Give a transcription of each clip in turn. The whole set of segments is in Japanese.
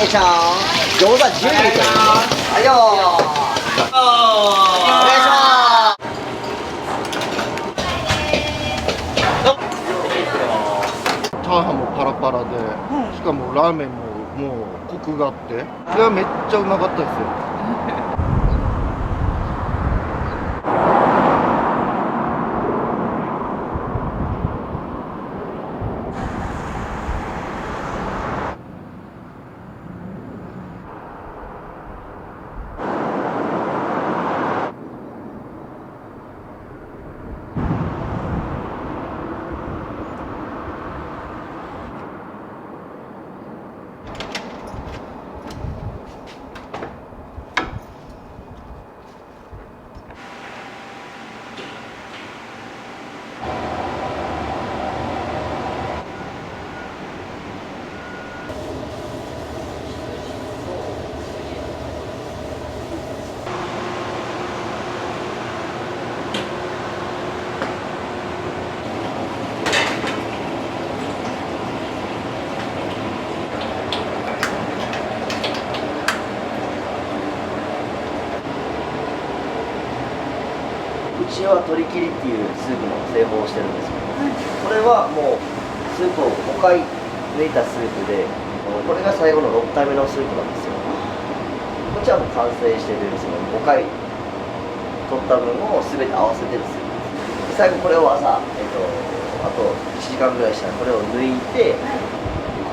ちゃん餃子10入れてはいよーお願いしますチャーハンもパラパラで、しかもラーメンももうコクがあって、いやめっちゃうまかったですよ。うちは鶏切りっていうスープの製法をしてるんですけど、これはもうスープを5回抜いたスープで、これが最後の6回目のスープなんですよ。こっちはもう完成してるその5回取った分を全て合わせてるスープです。最後これを朝、あと1時間ぐらいしたらこれを抜いて、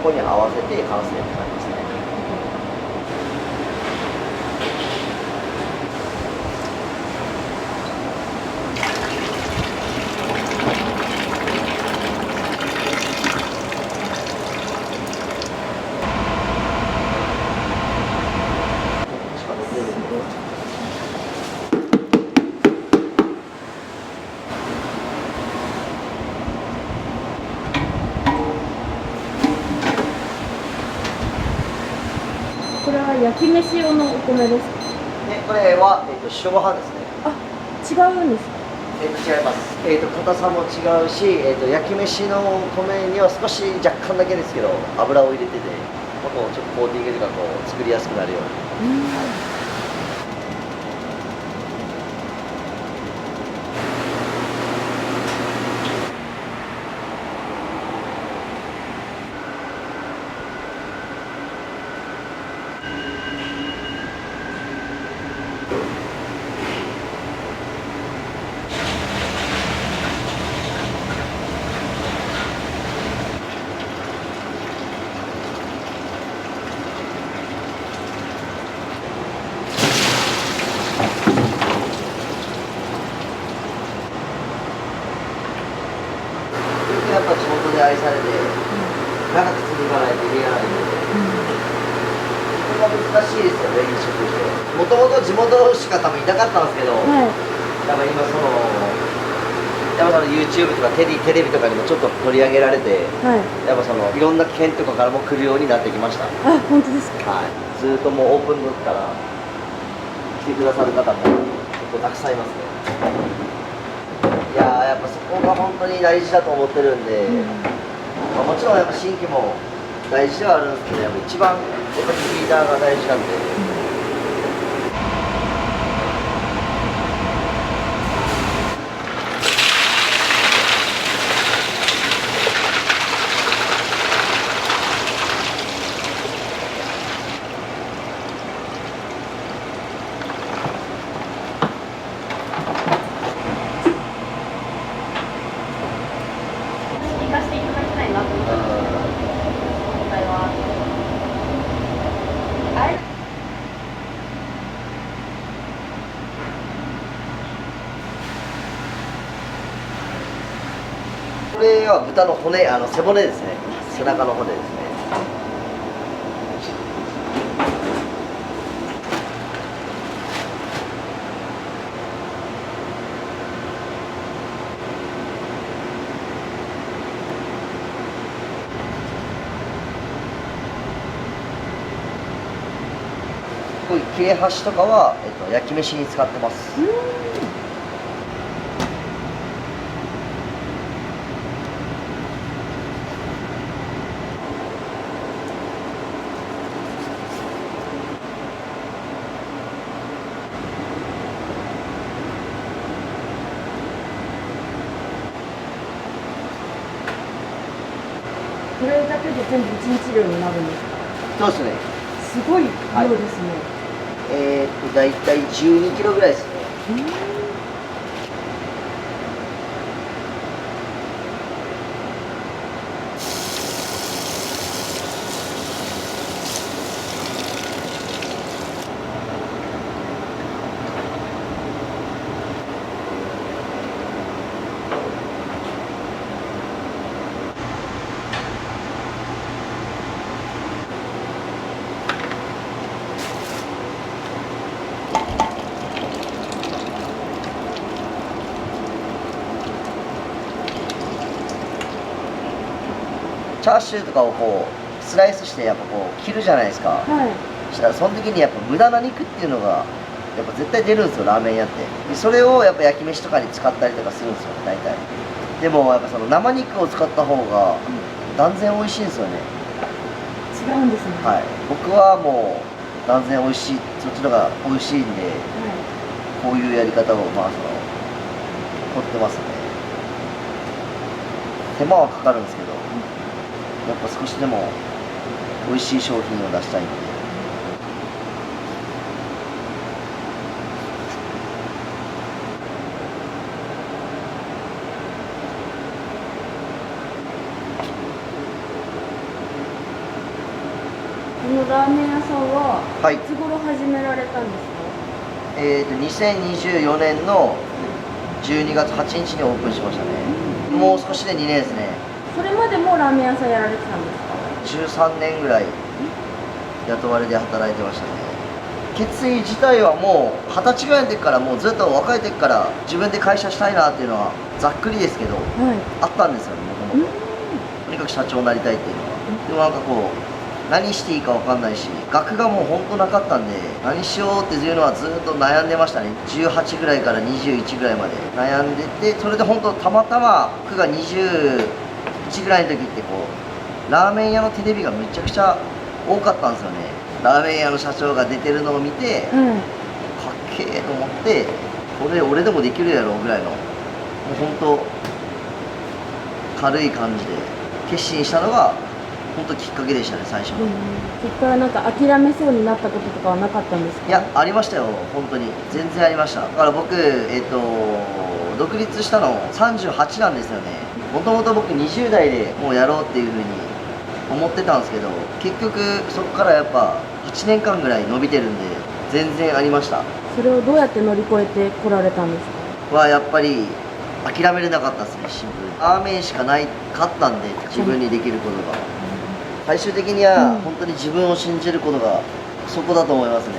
ここに合わせて完成って感じですね。これは焼き飯用のお米ですか？でこれは、白ご飯ですね。あ、違うんですか？違います。硬さも違うし、焼き飯の米には少し若干だけですけど油を入れてて、ここをちょっとコーティングとかこう作りやすくなるように。やっぱ地元で愛されて、長く続かないといけないので、これが難しいですよね、飲食業。もともと地元しか多分いなかったんですけど、やっぱ今やっぱYouTube とかテレビとかにもちょっと取り上げられて、やっぱいろんな県とかからも来るようになってきました。あ、本当ですか？はい。ずっともうオープンの時から来てくださる方も結構たくさんいますね。いやー、やっぱそこが本当に大事だと思ってるんで、まあ、もちろんやっぱ新規も大事ではあるんですけど、やっぱ一番やっぱリーダーが大事なんで。行かせていただきたいなと思って、今回はあれ。これは豚の骨、背骨ですね。背中の骨ですね。こういう切れ端とかは、焼き飯に使ってます。けで全部1日量になるんですか？そうですね。すごい量ですね。だいたい12キロぐらいですね。チャーシューとかをこうスライスしてやっぱこう切るじゃないですか。はい。したらその時にやっぱ無駄な肉っていうのがやっぱ絶対出るんですよ、ラーメン屋って。でそれをやっぱ焼き飯とかに使ったりとかするんですよ、大体。でもやっぱその生肉を使った方が断然美味しいんですよね。違うんですね。はい、僕はもう断然美味しい、そっちの方が美味しいんで、こういうやり方をまあその取ってますね。手間はかかるんですけど、やっぱ少しでも美味しい商品を出したいんで。このラーメン屋さんは、はいいつ頃始められたんですか2024年の12月8日にオープンしましたね。もう少しで2年ですね。それまでもラーメン屋さんやられてたんですか？ 13年ぐらい雇われで働いてましたね。決意自体はもう20歳ぐらいの時からもうずっと若い時から自分で会社したいなっていうのはざっくりですけどはい。あったんですよね、もともと。とにかく社長になりたいっていうのは。でもなんかこう何していいか分かんないし、学がもう本当なかったんで、何しようっていうのはずっと悩んでましたね。18ぐらいから21ぐらいまで悩んでて、それで本当たまたま僕が21ぐらいの時ってこうラーメン屋のテレビがめちゃくちゃ多かったんですよね。ラーメン屋の社長が出てるのを見て、かっけえと思って、これ俺でもできるやろぐらいの、もう本当軽い感じで決心したのが本当きっかけでしたね、最初の。そこからなんか諦めそうになったこととかはなかったんですか？いや、ありましたよ、本当に。全然ありました。だから僕、独立したの38なんですよね。もともと僕20代でもうやろうっていうふうに思ってたんですけど、結局そこからやっぱ8年間ぐらい伸びてるんで、全然ありました。それをどうやって乗り越えてこられたんですか？はやっぱり諦めれなかったですね、シンプルに。ラーメンしかないかったんで、自分にできることが。最終的には本当に自分を信じることがそこだと思いますね。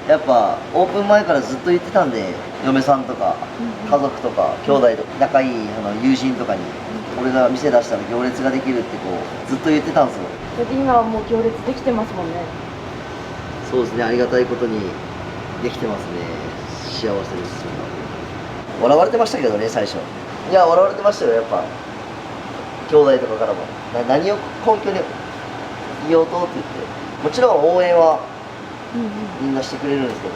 やっぱオープン前からずっと言ってたんで、嫁さんとか家族とか兄弟とか仲いい友人とかに、俺が店出したら行列ができるってこうずっと言ってたんですよ。それで今はもう行列できてますもんね。そうですね、ありがたいことにできてますね。幸せです。笑われてましたけどね、最初。いや、笑われてましたよ、やっぱ兄弟とかからも。何を根拠に言おうとって言って、もちろん応援はみんなしてくれるんですけど、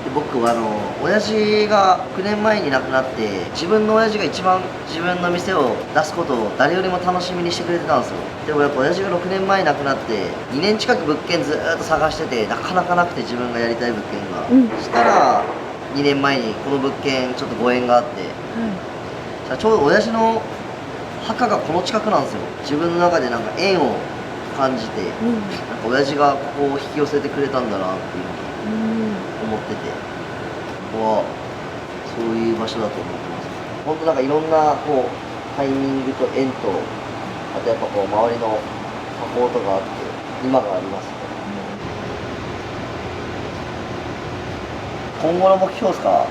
で僕は親父が9年前に亡くなって、自分の親父が一番自分の店を出すことを誰よりも楽しみにしてくれてたんですよ。でもやっぱ親父が6年前に亡くなって2年近く物件ずーっと探してて、なかなかなくて、自分がやりたい物件が、したら2年前にこの物件ちょっとご縁があって、ちょうど親父の墓がこの近くなんですよ。自分の中でなんか縁を感じて、なんか親父がここを引き寄せてくれたんだなっていうふうに思ってて、ここはそういう場所だと思ってます。本当なんかいろんなこうタイミングと縁と、あとやっぱこう周りのサポートがあって今がありますね。今後の目標ですか？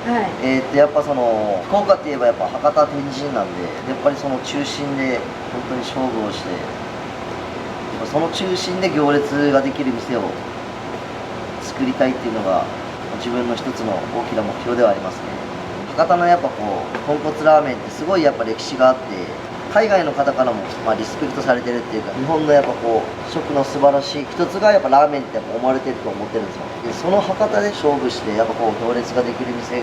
やっぱその福岡って言えばやっぱ博多天神なんで、やっぱりその中心で本当に勝負をして、その中心で行列ができる店を作りたいっていうのが自分の一つの大きな目標ではありますね。博多のやっぱこう豚骨ラーメンってすごいやっぱ歴史があって、海外の方からもリスペクトされてるっていうか、日本のやっぱこう食の素晴らしい一つがやっぱラーメンってやっぱ思われてると思ってるんですよ。でその博多で勝負してやっぱこう行列ができる店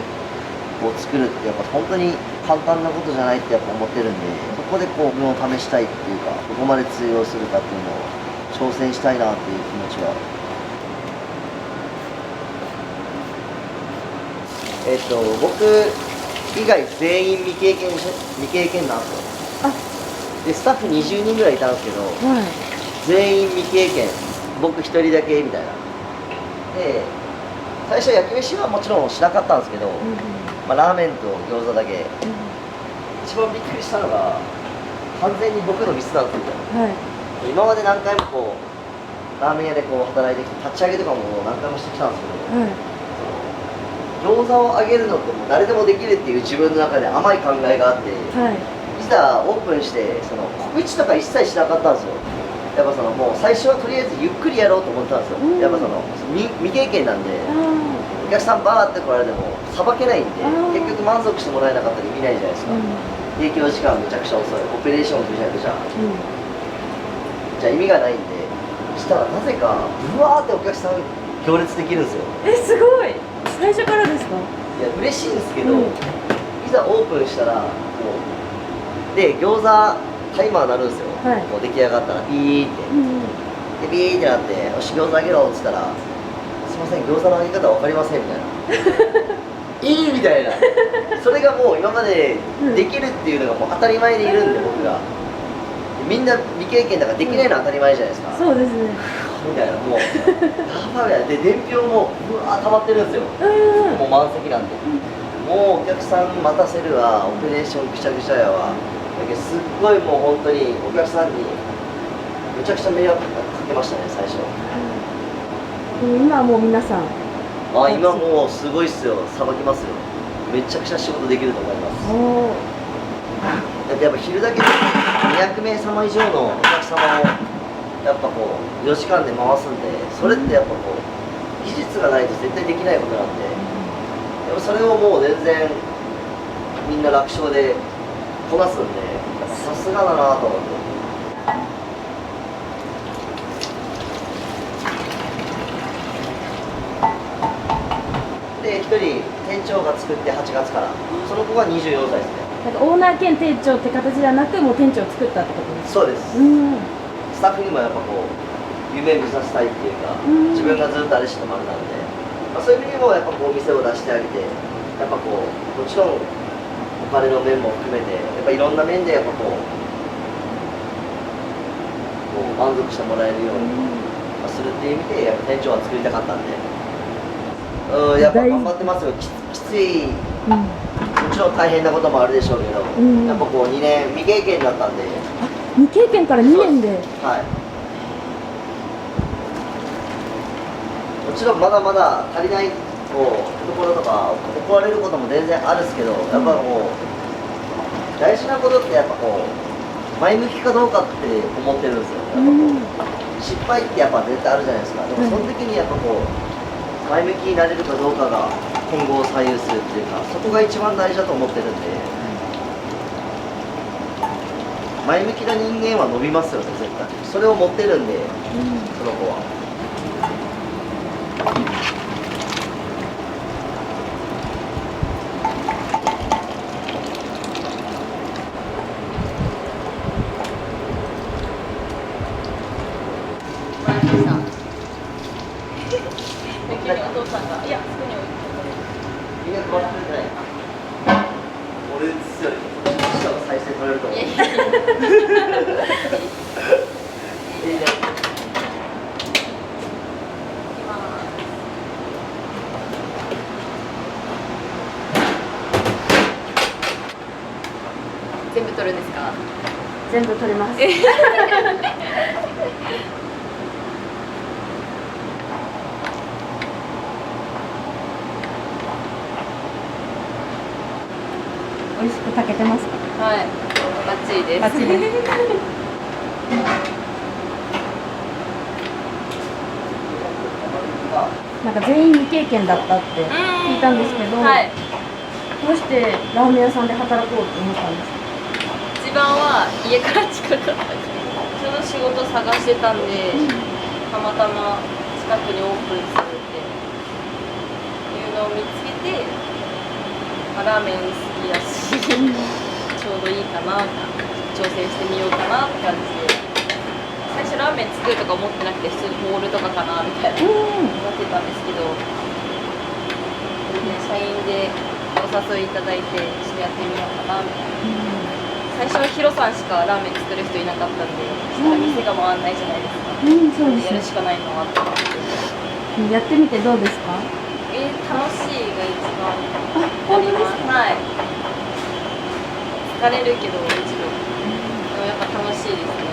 を作るってやっぱ本当に簡単なことじゃないってやっぱ思ってるんで、そこでこう自分を試したいっていうか、どこまで通用するかっていうのを挑戦したいなっていう気持ちは。僕以外全員未経験なんですよ。でスタッフ20人ぐらいいたんですけど、はい。全員未経験、僕1人だけみたいな。で最初焼き飯はもちろんしなかったんですけど、まあ、ラーメンと餃子だけ。一番びっくりしたのが完全に僕のミスなんですよ。はい。今まで何回もこうラーメン屋でこう働いてきて、立ち上げとかも何回もしてきたんですけど、はい。餃子を揚げるのってもう誰でもできるっていう自分の中で甘い考えがあって、はい。いざオープンしてその告知とか一切しなかったんですよ。やっぱそのもう最初はとりあえずゆっくりやろうと思ってたんですよ。やっぱその未経験なんで、お客さんバーって来られてもさばけないんで、結局満足してもらえなかったら意味ないじゃないですか。提供時間めちゃくちゃ遅い、オペレーションぐちゃぐちゃ、じゃあ意味がないんで、したらなぜかブワーってお客さん行列できるんですよ。すごい。最初からですか？いや嬉しいんですけど、いざオープンしたらもうで餃子タイマー鳴るんですよ、もう出来上がったらビーって、でビーってなって「よし餃子揚げろ」っつったら「すいません餃子の揚げ方分かりません」みたいないいみたいな、それがもう今までできるっていうのがもう当たり前でいるんで、僕がみんな未経験だからできないのは当たり前じゃないですか、そうですね。みたいな、もうやばいやで伝票もうわー溜まってるんですよ、もう満席なんで、もうお客さん待たせるわ、オペレーションぐちゃぐちゃやわ、だけどすっごいもう本当にお客さんにめちゃくちゃ迷惑かけましたね最初。今はもう皆さん。今もうすごいっすよ、さばきますよ、めちゃくちゃ仕事できると思います。だってやっぱ昼だけで200名様以上のお客様をやっぱこう4時間で回すんで、それってやっぱこう技術がないと絶対できないことなんで、でもそれをもう全然みんな楽勝でこなすんで、さすがだなと思って。で1人店長が作って8月から、その子が24歳ですね。なんかオーナー兼店長って形じゃなく、もう店長を作ったってことですか？そうです。スタッフにもやっぱこう夢見させたいっていうか、自分がずっとあれしてもあれなので、そういう意味でもやっぱこう店を出してあげて、やっぱこうもちろんお金の面も含めてやっぱいろんな面でやっぱこう満足してもらえるようにするっていう意味でやっぱ店長は作りたかったんで、やっぱ頑張ってますよ。きつい、もちろん大変なこともあるでしょうけど、やっぱこう2年未経験だったんで。未経験から2年で。はい。もちろんまだまだ足りないところとか怒られることも全然あるんですけど、やっぱもう大事なことってやっぱこう前向きかどうかって思ってるんですよ。やっぱこう失敗ってやっぱ絶対あるじゃないですか。でもその時にやっぱこう前向きになれるかどうかが今後を左右するっていうか、そこが一番大事だと思ってるんで。前向きな人間は伸びますよね、絶対。それを持ってるんで、その子は。お父さんが、いや、そこに置いてみんな配ってくれない。俺ですより下の再生取れると思う。全部取るんですか？全部取れます。美味しく炊けてますか？はい、バッチリです。バッチリです。なんか全員未経験だったって聞いたんですけど、どうしてラーメン屋さんで働こうと思ったんですか？一番は家から近かったから、その仕事探してたんで、たまたま近くにオープンするっていうのを見つけて入まあ、ラーメン好きだしちょうどいいかな挑戦してみようかなって感じで、最初ラーメン作るとか思ってなくて普通にホールとかかなみたいな思ってたんですけど、社員でお誘いいただいてちょっとやってみようかなみたいな。最初はヒロさんしかラーメン作る人いなかったんで、そしたら店が回んないじゃないですか。そうですやるしかないのはと思って。やってみてどうですか？楽しいが一番本当ですか？はい。疲れるけど一度、でもやっぱ楽しいですね。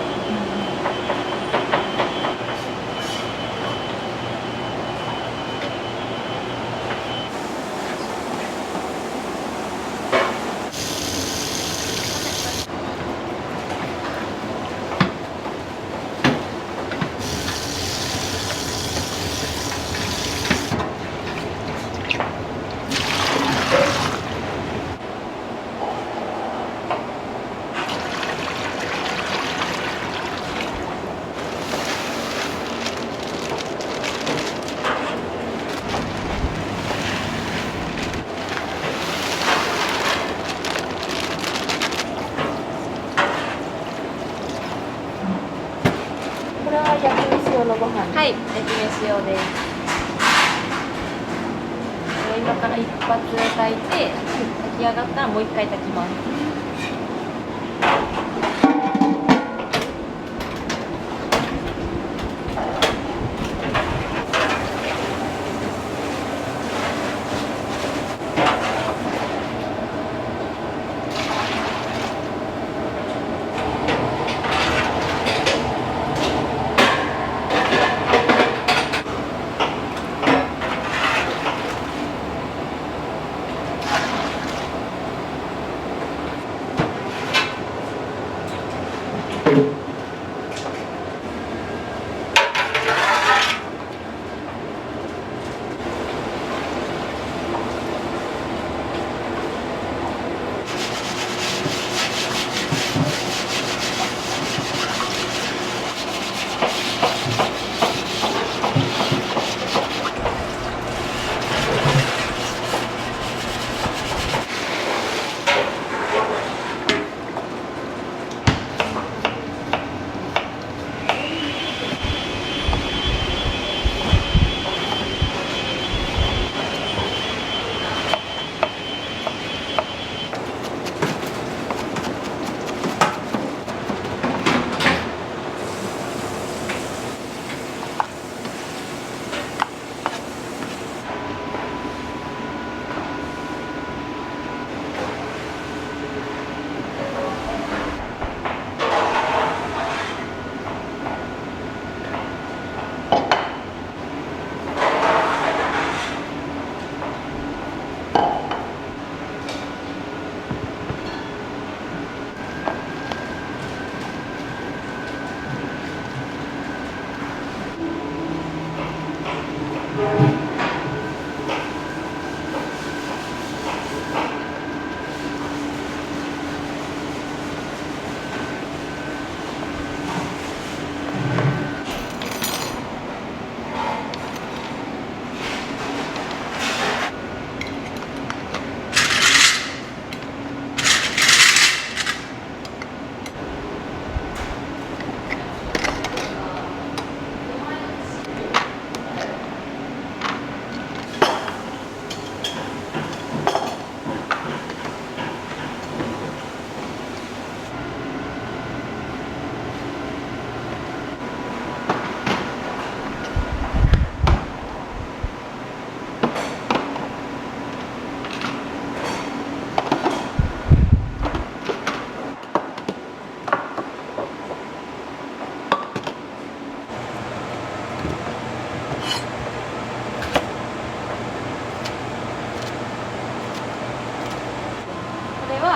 これは焼き飯用のご飯。はい、焼き飯用です。今から一発炊いて、炊き上がったらもう一回炊きます。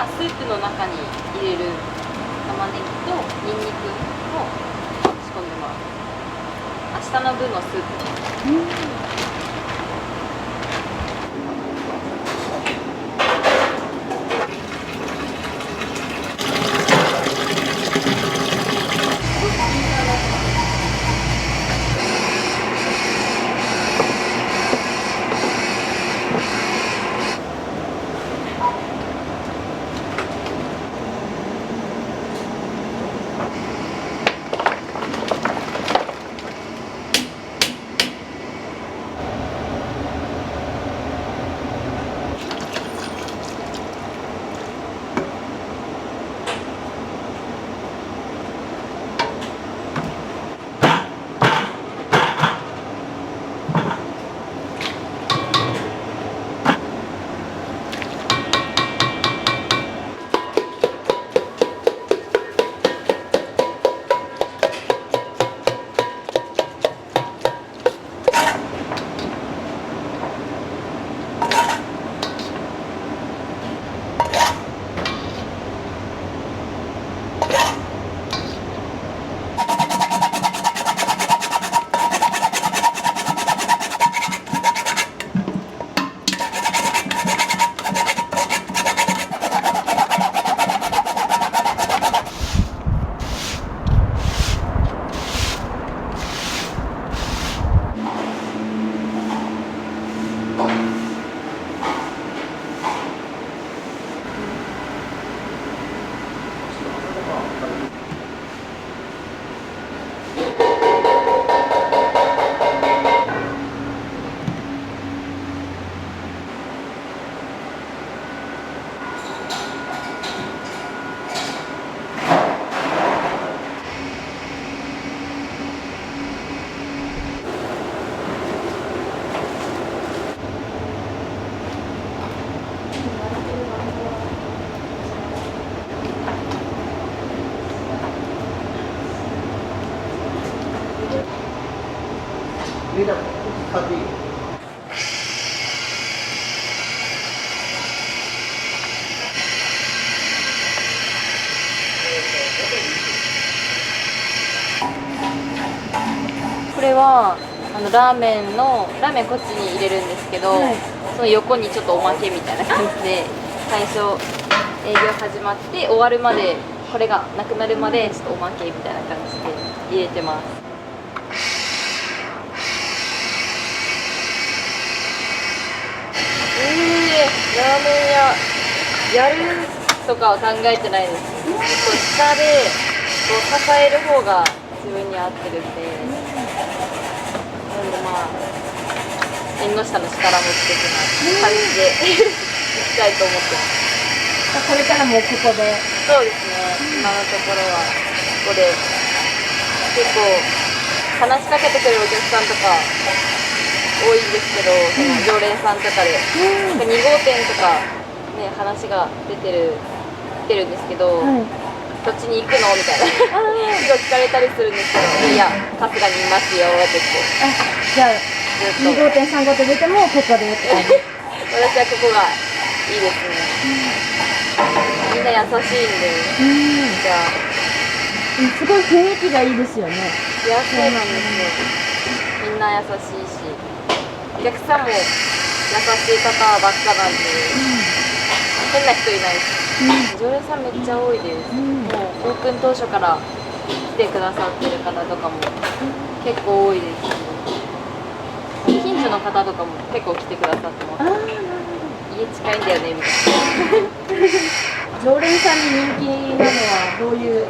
スープの中に入れる玉ねぎとニンニクを仕込んでます。明日の分のスープです。使っていいよ。これはラーメンこっちに入れるんですけど、はいその横にちょっとおまけみたいな感じで最初営業始まって終わるまでこれがなくなるまでちょっとおまけみたいな感じで入れてます。ラーメン屋やるとかは考えてないです。下でこう支える方が自分に合ってるんで、なんでまあ縁の下の力持ち的な感じでいきたいと思ってます。これからもここで。そうですね、今のところはここで結構話しかけてくれるお客さんとか多いんですけど、その常連さんとかで、なんか2号店とかね話が出てるんですけど、どっちに行くのみたいなすごい聞かれたりするんですけど、いや春日にいますよってじゃあずっと2号店3号店出てもここでって感じ。私はここがいいですね。みんな優しいんで、じゃあすごい雰囲気がいいですよね。いやそうなんですよ。みんな優しいし、お客さんも優しい方ばっかなんで、変な人いないし。常連さんめっちゃ多いです。もうオープン当初から来てくださってる方とかも結構多いです。近所の方とかも結構来てくださってます。家近いんだよねみたいな。常連さんに人気なのはどういう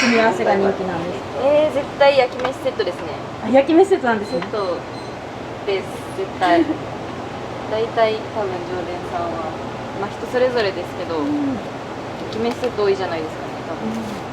組み合わせが人気なんですか？絶対焼き飯セットですね。焼き飯セットなんですね。セットです絶対。大体多分常連さんはまあ人それぞれですけど、焼き飯セット多いじゃないですかね多分。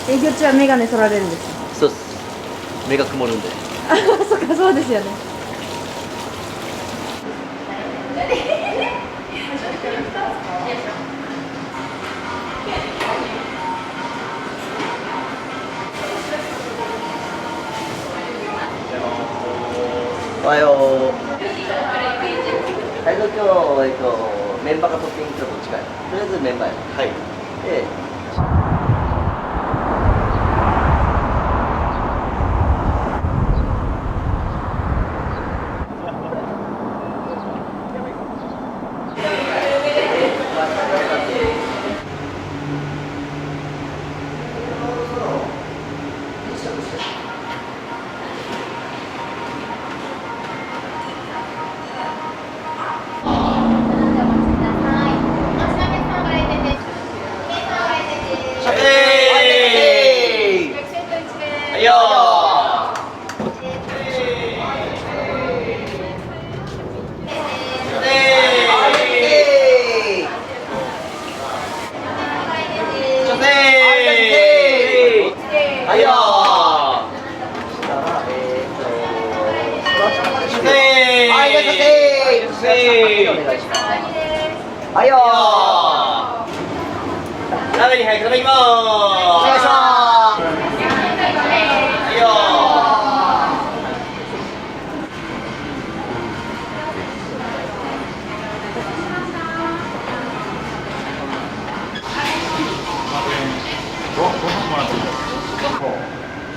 営業中はメガネ取られるんですか？そうっす。目が曇るんで。あ、そっか、そうですよね。おはよう。はい、今日、メンバーがトッピングちょっと近い。とりあえずメンバーや。はい。でお願いします。はいよー。鍋に入っていただきます。お願いします。はいよ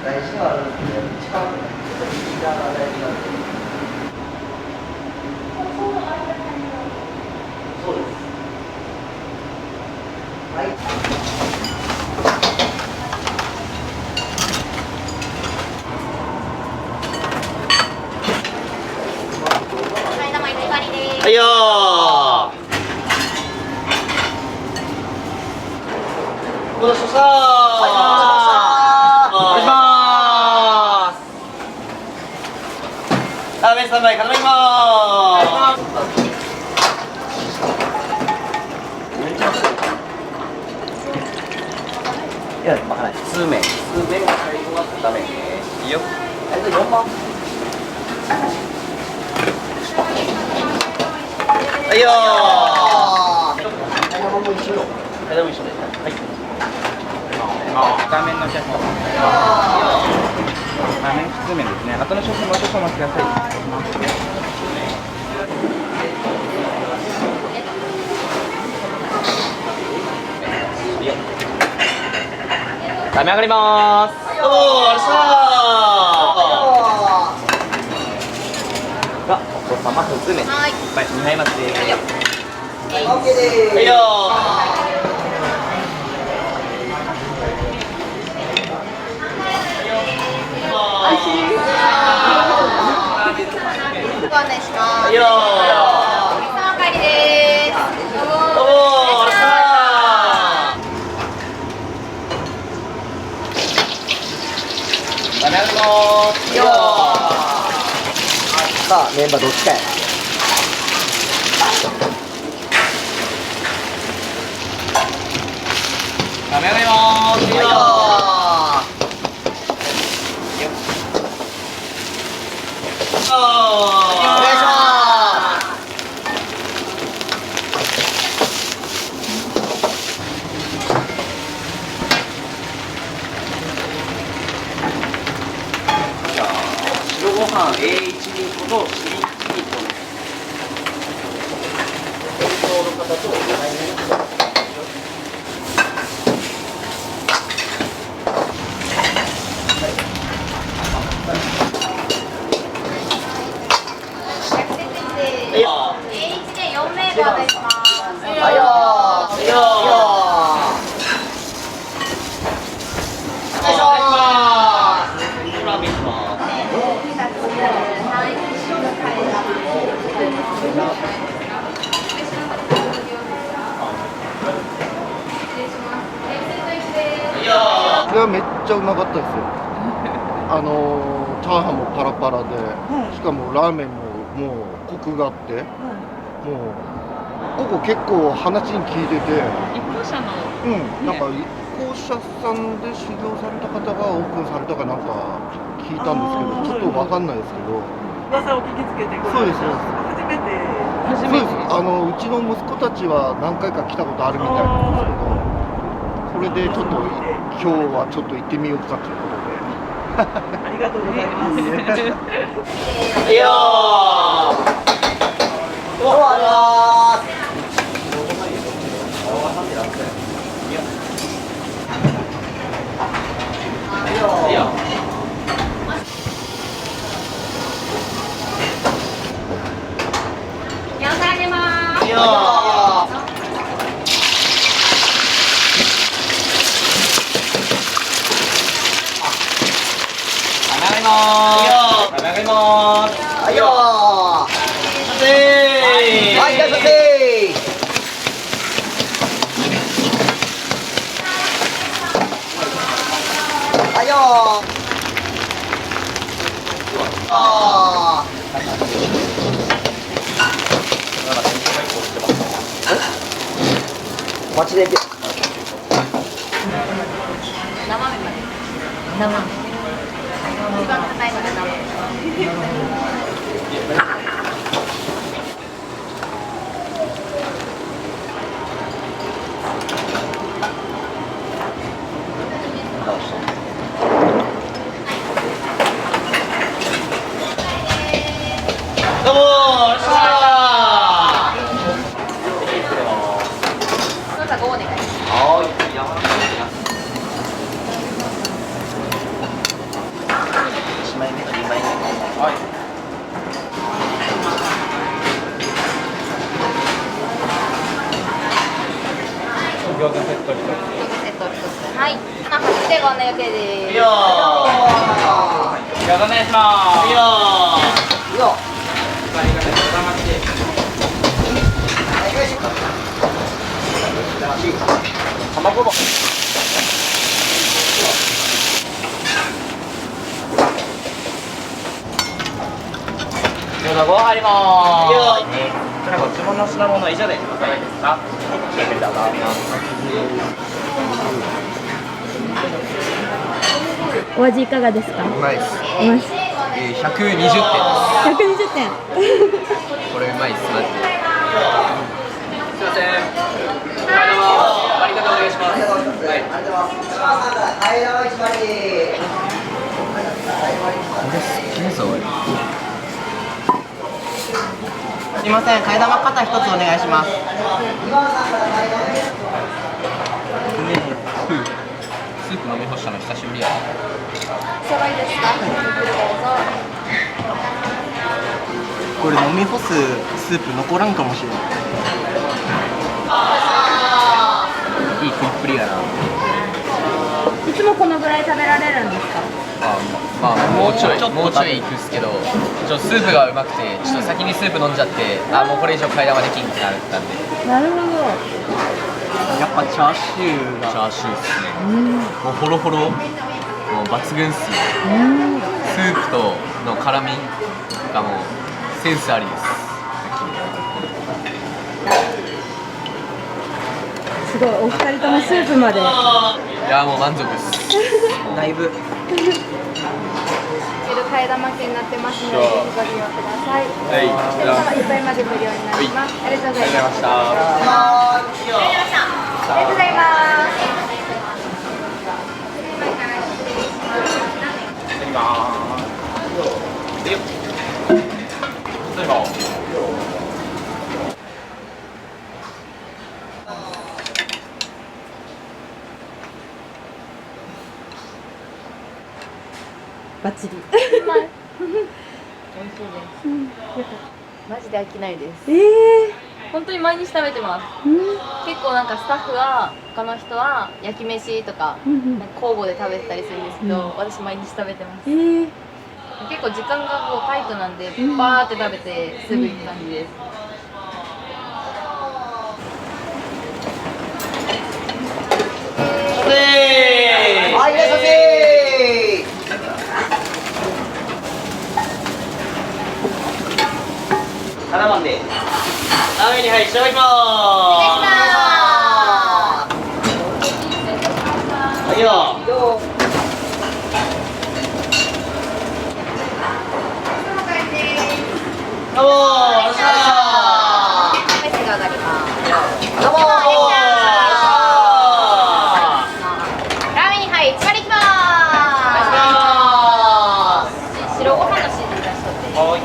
大事はあるんですけど、一番リーダーが大事なんで。そうです。はい。はいよー。戻しましたー。お願いします。ラーメン3杯頼みます。いや、はい。数麺最後はダメ。いいよ。4番。はいよー。4番も一緒よ。はい、どうも一緒で。はい。画面の写真。画面普通面ですね。後の少々もう少々お待ちください。ダメ上がりまーす。どうもありがとうございました。が、お子様普通麺。はい。2杯待ちです。はいよ。オッケーでーす。はいよご案内します。はいよお帰りです。どうもありがとうございました。ダメ上がりまーす。よさあ、メンバーどっちかや。ダメ上がりまーす。よお願いします。白ご飯 A1 人とチリチリと伝統の方と来年。はいよ A1 で4名ご案内します。はいよー。はいよお願いします。ー。ラーメンします。はいよそれはめっちゃうまかったですよ。チャーハンもパラパラで、しかもラーメンももうコクがあって、もうここ結構話に聞いてて、一行者のなんか一行者さんで修行された方がオープンされたかなんか聞いたんですけど、ちょっとわかんないですけど、噂を聞きつけてこそうですそうです。初めてそうです。うちの息子たちは何回か来たことあるみたいなんですけど、それでちょっと今日はちょっと行ってみようかということで。ありがとうございます。はいよー。どうもありがとうございます。はいよ。4皿出ます。はいよ上がりまーす。上がりまーす。はいよー。はい、いらっしゃいませー。はいよー。お待ちで。生麺まで。生麺。一番硬いので生麺。予定です。いいよー。お願いします。いいよー。いいよ。ありがとうございます。卵も。餃子5入りまーす。いいよー。それご注文の品物は以上でおさらいですか。ごゆっくりどうぞ。お味いかがですか？うまいっす。うまいっす。120点です。120点。これうまいっすマジで。すいません。ありがとうお願いします。はい。これすごい。すいません、替え玉肩一つお願いします。スープ飲み干したの久しぶりや。おさらいですか？どうぞ。これ飲み干すスープ残らんかもしれない。いい食いっぷりやな。いつもこのぐらい食べられるんですか？まあもうちょいいくっすけど、スープがうまくてちょっと先にスープ飲んじゃって、もうこれ以上替え玉できんってなったんで。なるほど。やっぱチャーシューがチャーシューっすね。もうホロホロ、もう抜群っすね。スープとの絡みがもうセンスありです。すごい、お二人ともスープまで。いやもう満足っす。だいぶ替え玉券になってますので、ぜひご利用ください。はい。一人様1杯まで無料になります。ありがとうございます。ありがとうございました。ありがとうございます。バッチリ。美味しいです。マジで飽きないです。本当に毎日食べてます。結構なんかスタッフは他の人は焼き飯とかなんか交互で食べてたりするんですけど、私毎日食べてます。結構時間がこうタイトなんで、バーって食べてすぐ行く感じです。はい、いらっしゃいませ。7番で。ラーメンにはい、いただきまーす。はいよ。どうもー、メッセが上がります。どうもー。ラーメンにはい、1割いきまーす。白ご飯のシーズン出しとって。はい。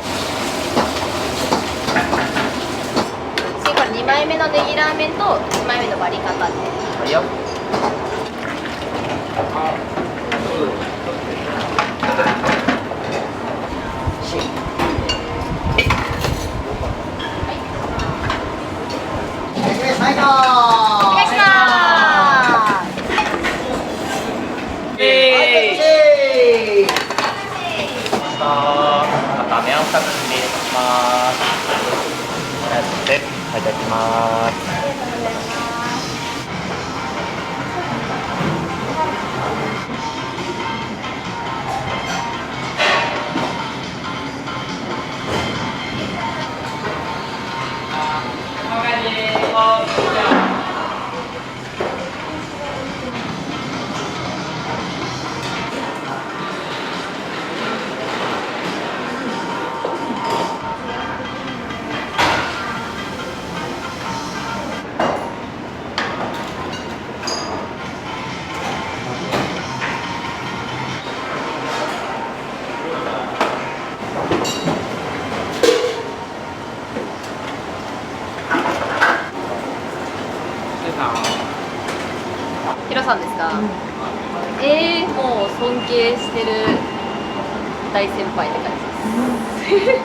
次これ2枚目のネギラーメンと1枚目の割り方です。はいよ。お願いしますまた麺を2つ入れます。いただきます。ヒロさんですか？もう尊敬してる大先輩って感じです。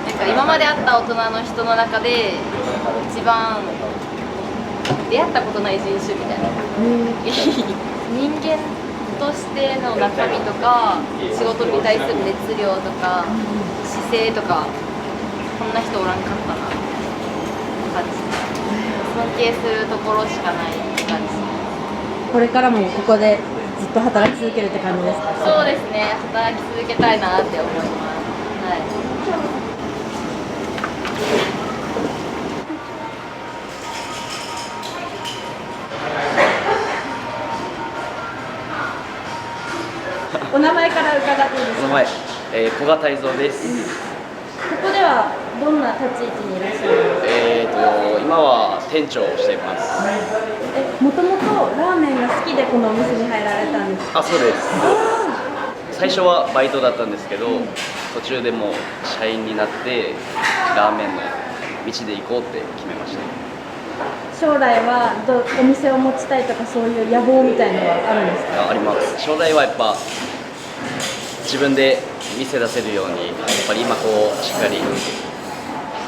なんか今まで会った大人の人の中で一番出会ったことない人種みたいな。人間としての中身とか仕事に対する熱量とか姿勢とかこんな人おらんかったな感じ。尊敬するところしかない感じ。これからもここでずっと働き続けるって感じですか？そうですね、働き続けたいなって思います。はい。お名前から伺っていいですか？名前、古賀泰造です。ここではどんな立ち位置にいらっしゃるんですか？今は店長をしています。もともとラーメンが好きでこのお店に入られたんですか？あ、そうです。最初はバイトだったんですけど、途中でもう社員になってラーメンの道で行こうって決めました。将来はお店を持ちたいとかそういう野望みたいのはあるんですか？あります。将来はやっぱ自分で店出せるように、やっぱり今こうしっかり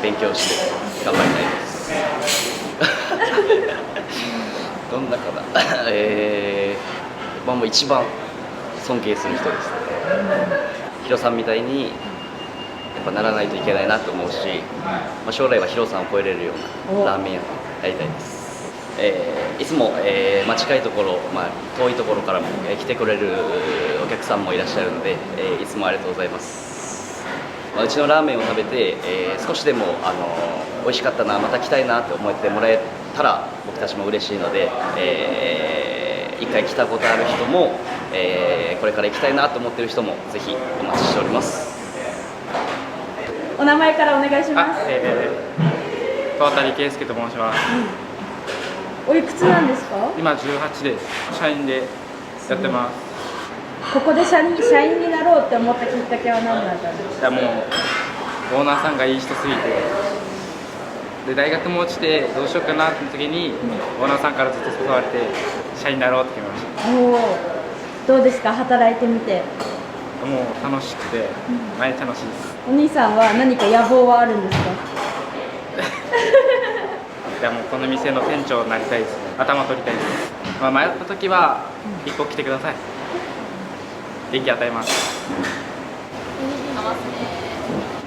勉強して頑張りたいです。どんなかなもう一番尊敬する人ですね。ヒロさんみたいにやっぱならないといけないなと思うし、将来はヒロさんを超えれるようなラーメン屋になりたいです。いつも、近いところ、遠いところからも、来てくれるお客さんもいらっしゃるので、いつもありがとうございます。うちのラーメンを食べて、少しでも美味しかったな、また来たいなって思ってもらえたら僕たちも嬉しいので、一回来たことある人も、これから行きたいなと思っている人もぜひお待ちしております。お名前からお願いします。川谷圭介と申します。おいくつなんですか？今18です。社員でやってます。ここで社員になろうって思ったきっかけは何だったんですか？いやもうオーナーさんがいい人すぎて、で大学も落ちてどうしようかなって時に、オーナーさんからずっと誘われて社員になろうって決めました。どうですか、働いてみて？もう楽しくて、毎日楽しいです。お兄さんは何か野望はあるんですか？いやもうこの店の店長になりたいですね。頭取りたいです。迷った時は一歩来てください。元気与えます。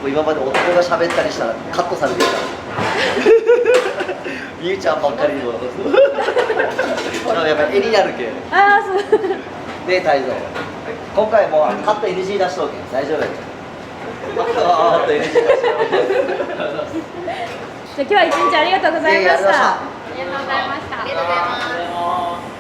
今まで男が喋ったりしたらカットされてきた。みゆちゃんばっかりでもやっぱ絵になるけん。ああ、そう。で、泰造。今回もカット NG 出しとけ。大丈夫やけん。カット NG 出しとけ。じゃあ今日は一日ありがとうございました。ありがとうございました。ありがとうございます。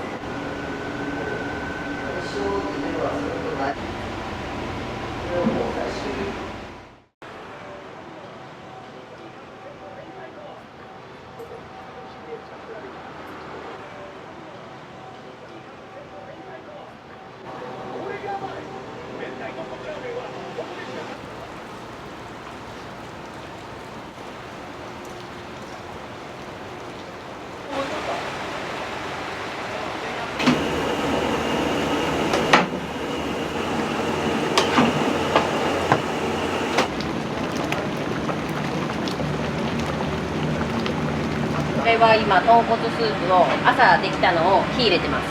これは今豚骨スープを朝できたのを火入れてます。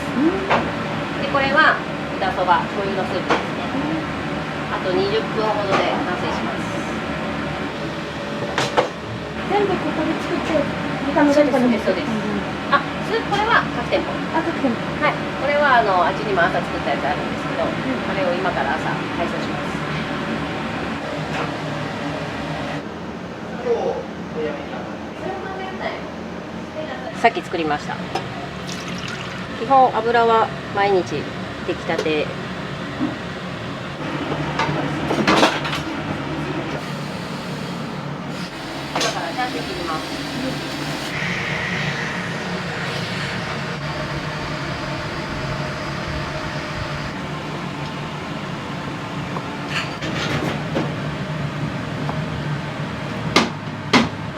でこれは豚そば醤油のスープですね。あと20分ほどで完成します。全部ここで作って他の店舗にも。そうです。あ、これは各店舗。あ、各店舗。はい。これはあっちにも朝作ったやつあるんですけど、これを今から朝配送します。さっき作りました。基本油は毎日出来たて。今からチャーシュー切ります。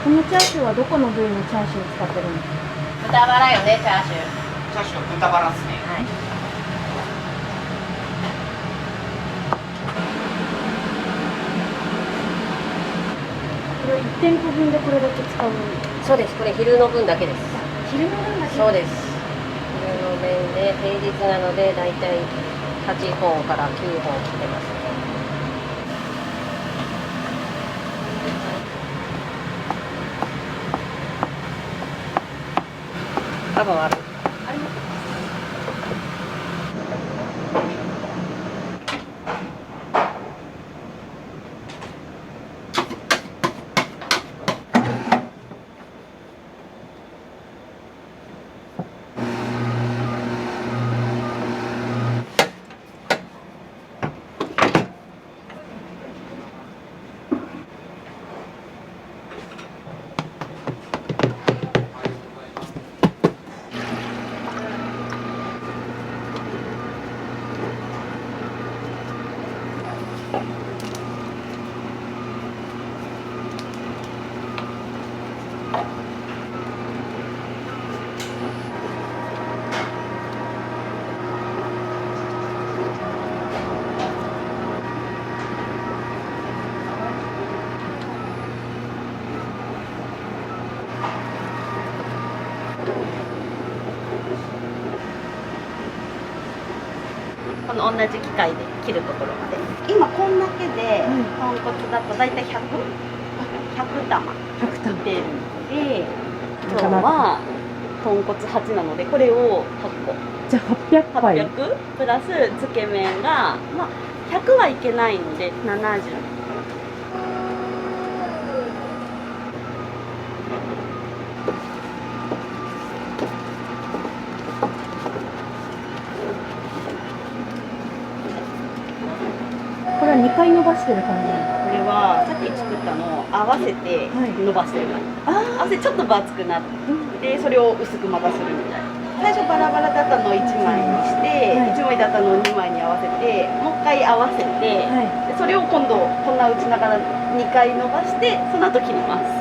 このチャーシューはどこの部位のチャーシューを使ってるんですか？豚バラよね、チャーシュー。チャーシューは豚バラですね。はい。これ1店舗分でこれだけ使う？そうです。これ昼の分だけです。昼の分だけ？そうです。昼の分で平日なのでだいたい8号から9号来てますね。多分ある。この同じ機械で切るところまで。今こんだけで豚骨だと大体100玉切ってるので、今日は豚骨8なのでこれを8個。じゃあ800杯。800プラスつけ麺がまあ100はいけないので70。これは2回伸ばしてる感じ。これはさっき作ったのを合わせて伸ばしてる感じ、合わせてちょっと分厚くなってそれを薄くまたするみたいな。最初バラバラだったのを1枚にして、1枚だったのを2枚に合わせてもう一回合わせて、でそれを今度こんな打ちながら2回伸ばしてその後切ります。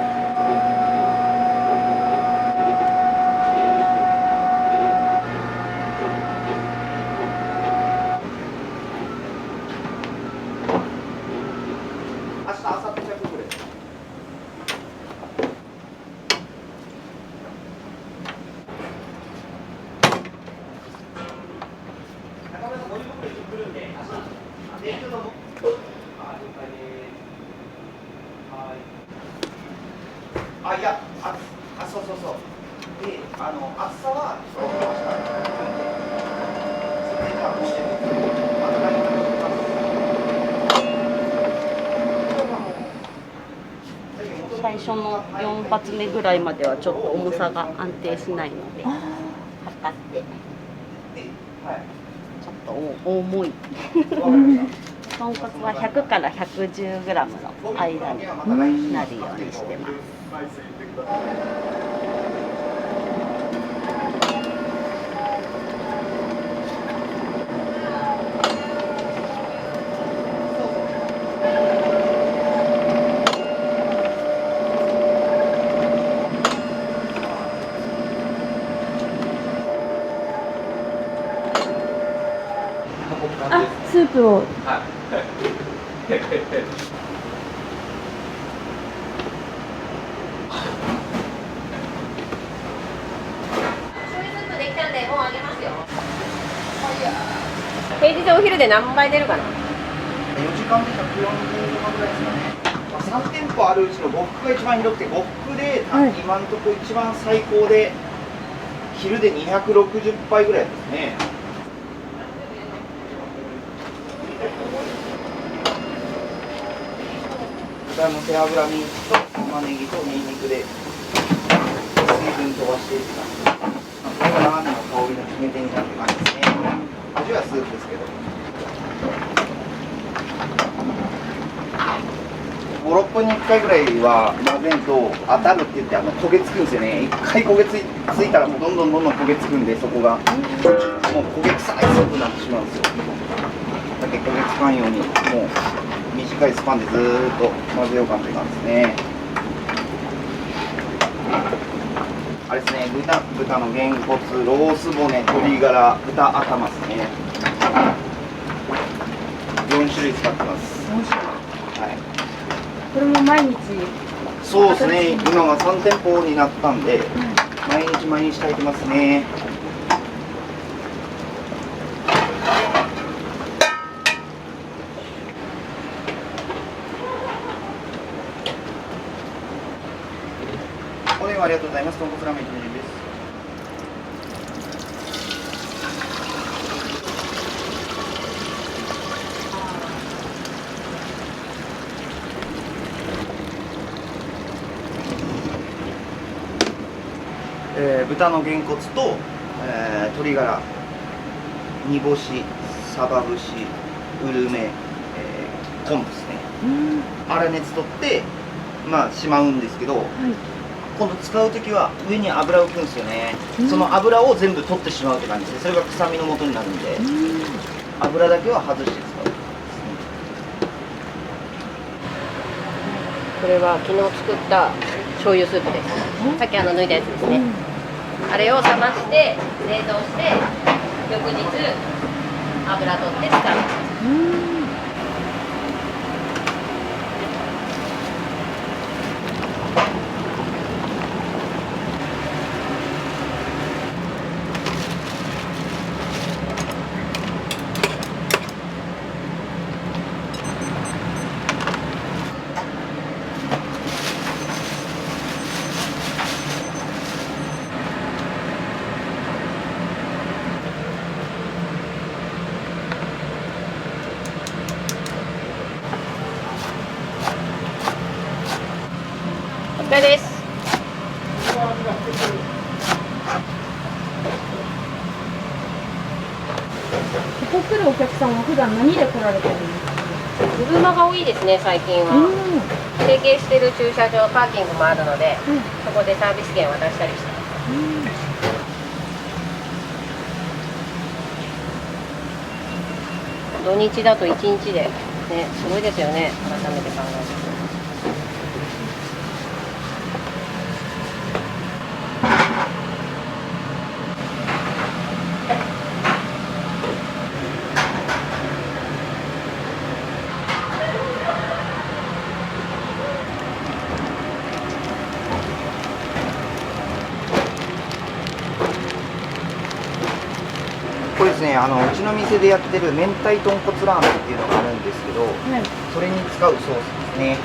あ、いや、そうそうそう。で、厚さはそうしました。それではこうして最初の4発目ぐらいまではちょっと重さが安定しないので測ってちょっと重い豚骨は100から110グラムの間になるようにしてます。あ、スープを。平日お昼で何杯出るかな。4時間で140とかぐらいですかね。まあ、3店舗あるうちの呉服が一番広くて、呉服で、今のところ一番最高で昼で260杯ぐらいですね。豚の背脂ミンチと玉ねぎとニンニクで水分飛ばしていきます。これがラーメンの香りの決め手になる感じですね。味はスープですけど。5、6分に1回ぐらいは混ぜんと当たるって言って焦げつくんですよね。1回焦げついたらもうどんどん焦げつくんで、そこがもう焦げ臭いスープになってしまうんですよ。だけ焦げつかんようにもう短いスパンでずーっと混ぜようかって感じですね。あれですね、豚のげんこつ、ロース骨、鶏ガラ、豚頭ですね。4種類使ってます。はい。これも毎日。そうですね、今は3店舗になったんで、毎日炊いてますね。後ありがとうございます。豚骨ラーメン一人です。豚のげんこつと、鶏ガラ、煮干し、サバ節、うるめ、昆布ですね。粗熱取ってしまうんですけど、今度使う時は上に油を浮くんですよね。その油を全部取ってしまうって感じで、それが臭みの元になるんで、油だけは外して使う。これは昨日作った醤油スープです。さっき抜いたやつですね。あれを冷まして冷凍して翌日油取って使う。これです。ここ来るお客さんは普段何で来られてるんですか？車が多いですね、最近は。提携している駐車場、パーキングもあるので、そこでサービス券渡したりしてます。土日だと1日で、ね、すごいですよね、改めて考えると。これですね、うちの店でやってる明太豚骨ラーメンっていうのがあるんですけど、それに使うソースですね。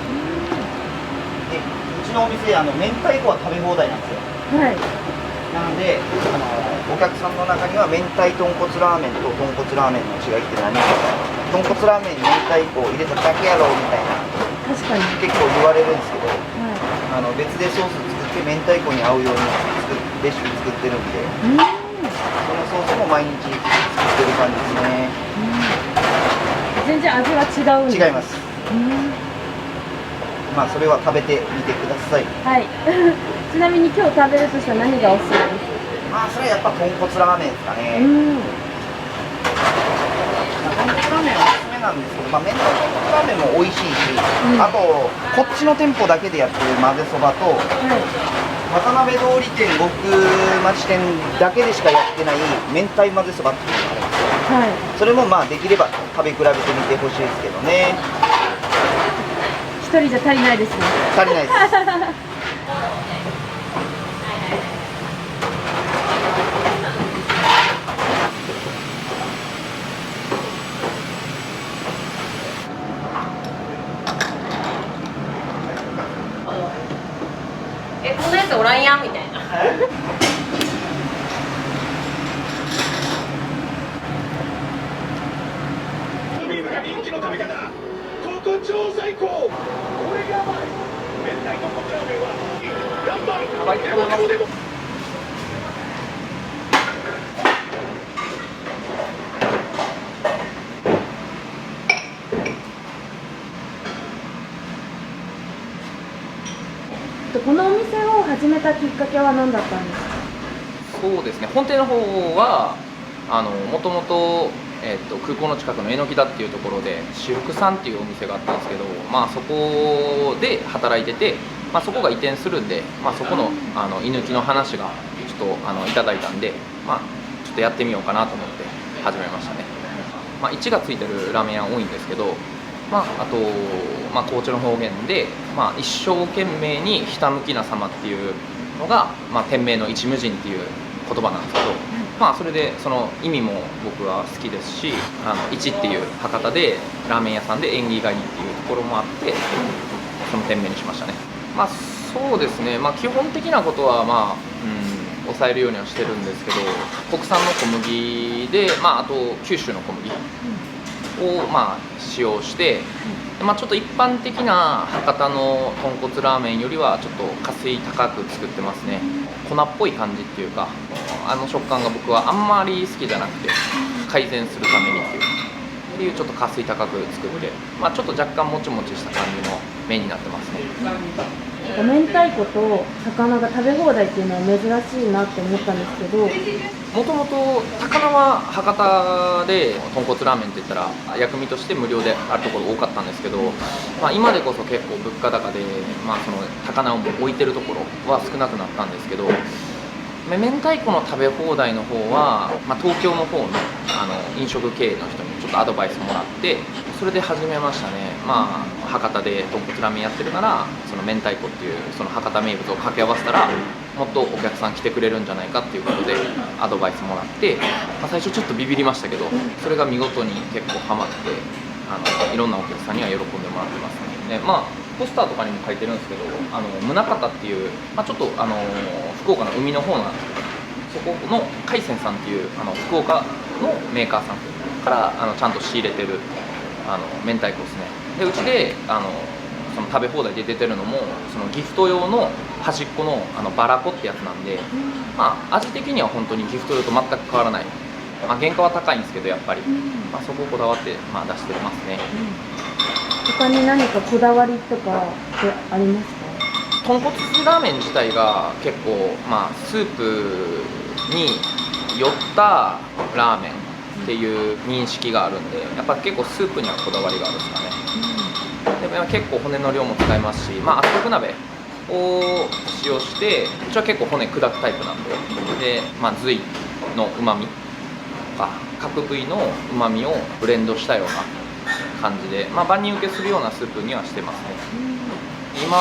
で、うちのお店明太子は食べ放題なんですよ。なのでお客さんの中には明太豚骨ラーメンと豚骨ラーメンの違いって何か豚骨ラーメンに明太子を入れただけやろみたいな結構言われるんですけど、別でソース作って明太子に合うようにレシピ作ってるんで、そのソースも毎日作ってる感じですね。全然味は違うんですか？違います。それは食べてみてください。はい。ちなみに今日食べるとしたら何がおすすめですか？それはやっぱ豚骨ラーメンですかね。豚骨ラーメンはおすすめなんですけど、明太豚骨ラーメンも美味しいし、あとこっちの店舗だけでやってる混ぜそばと、渡辺通り店、極町店だけでしかやってない明太混ぜそばっていうのがあるんですよ。それもできれば食べ比べてみてほしいですけどね。一人じゃ足りないですね。足りないです。こんなやつおらんやんみたいな。人気の食べ方、ここ超最高。これやばい。明太豚骨ラーメンはナンバーでも。このお店を始めたきっかけは何だったんですか？そうですね、本店の方はもともと空港の近くの榎田っていうところで至福さんっていうお店があったんですけど、そこで働いてて、そこが移転するんで、そこの居抜きの話がちょっといただいたんで、ちょっとやってみようかなと思って始めましたね。1がついてるラーメン屋多いんですけど、あと、高知の方言で、一生懸命にひたむきな様っていうのが、店名の一無尽っていう言葉なんですけど、それでその意味も僕は好きですし、一っていう博多でラーメン屋さんで縁起がいいっていうところもあって、その店名にしましたね。そうですね、基本的なことは、抑えるようにはしてるんですけど、国産の小麦で、あと九州の小麦を、使用して、ちょっと一般的な博多の豚骨ラーメンよりはちょっと加水高く作ってますね。粉っぽい感じっていうか、あの食感が僕はあんまり好きじゃなくて、改善するためにっていうちょっと加水高く作って、ちょっと若干もちもちした感じの麺になってますね。明太子と魚が食べ放題っていうのは珍しいなって思ったんですけど、もともと高菜は博多で豚骨ラーメンって言ったら薬味として無料であるところ多かったんですけど、今でこそ結構物価高で、その高菜を置いてるところは少なくなったんですけど、明太子の食べ放題の方は、東京の方の飲食経営の人にちょっとアドバイスもらって、それで始めましたね。博多で豚骨ラーメンやってるなら、その明太子っていうその博多名物を掛け合わせたらもっとお客さん来てくれるんじゃないかっていうことでアドバイスもらって、最初ちょっとビビりましたけど、それが見事に結構ハマって、いろんなお客さんには喜んでもらってますね。ポスターとかにも書いてるんですけど、宗像っていう、ちょっと福岡の海の方なんですけど、そこの海鮮さんっていう福岡のメーカーさんからちゃんと仕入れてる明太子ですね。でうちでその食べ放題で出てるのもそのギフト用の端っこのバラコってやつなんで、味的には本当にギフト用と全く変わらない、原価は高いんですけどやっぱり、そこをこだわって、出してますね。他に何かこだわりとかってありますか？豚骨ラーメン自体が結構、スープに寄ったラーメンっていう認識があるんで、やっぱ結構スープにはこだわりがあるんですかね。でも結構骨の量も使いますし、圧力鍋を使用して、うちは結構骨砕くタイプなんで、髄のうまみとか角部位のうまみをブレンドしたような感じで、万人受けするようなスープにはしてますね。今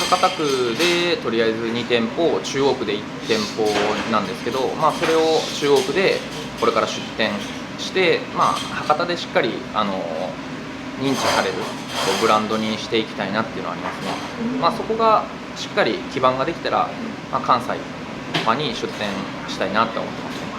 博多区でとりあえず2店舗、中央区で1店舗なんですけど、それを中央区でこれから出店して、博多でしっかり認知されるブランドにしていきたいなっていうのはありますね。そこがしっかり基盤ができたら、関西とかに出店したいなって思ってますね。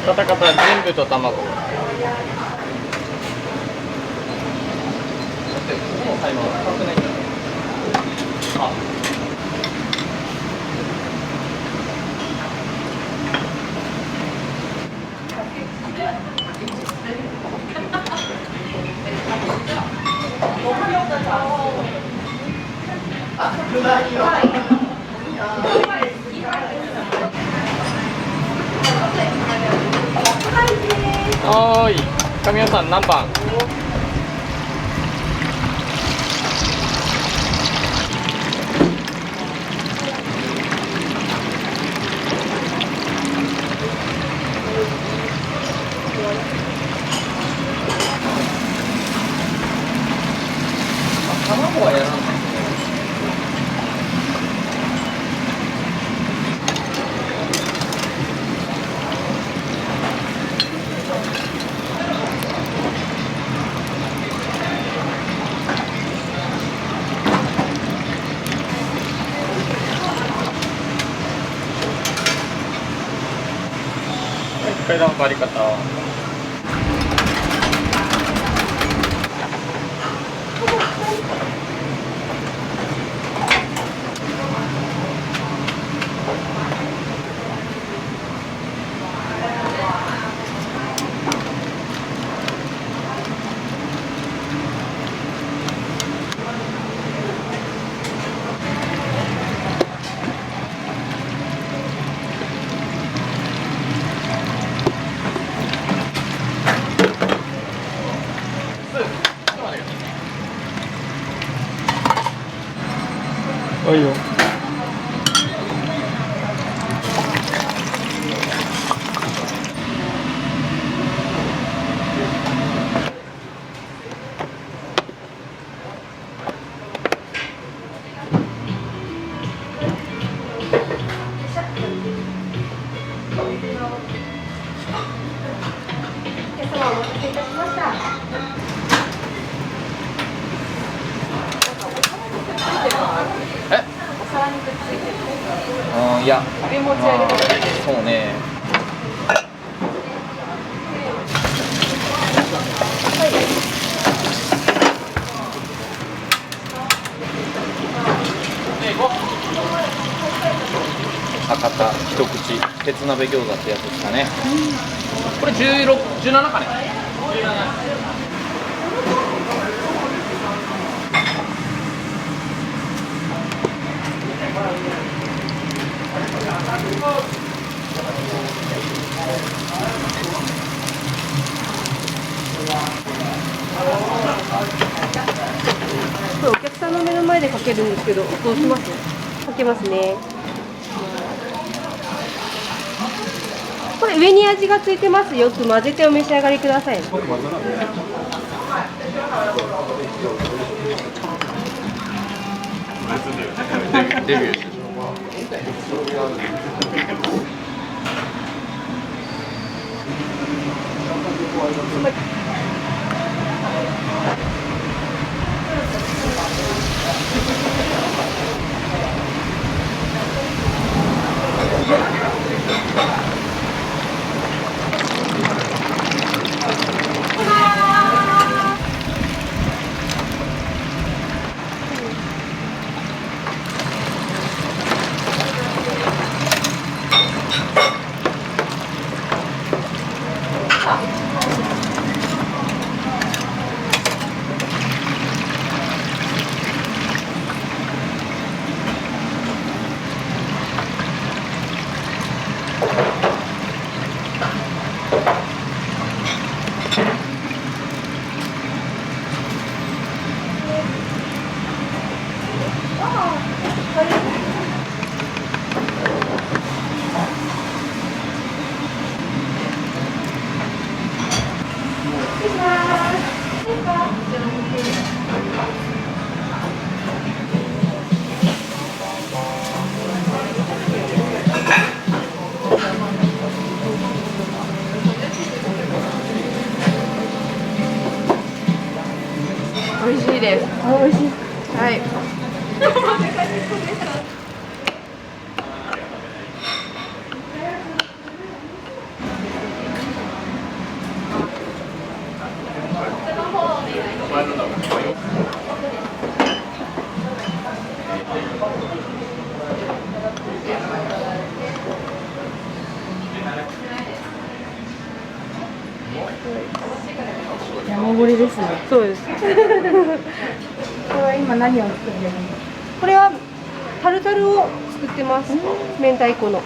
カタカタ全部と卵。はーい、神谷さん何番？卵はやらない。階段の回り方。いいよ。いや、そうね。博多一口鉄鍋餃子ってやつですかね。これ16、17かね。これお客さんの目の前でかけるんですけど、どうします？かけますね。これ上に味がついてますよ。よく混ぜてお召し上がりください。デビュー。美味しいです。美味しい。はい。山盛りですね。そうです。これは今何を作ってるの？これはタルタルを作ってます。明太子の。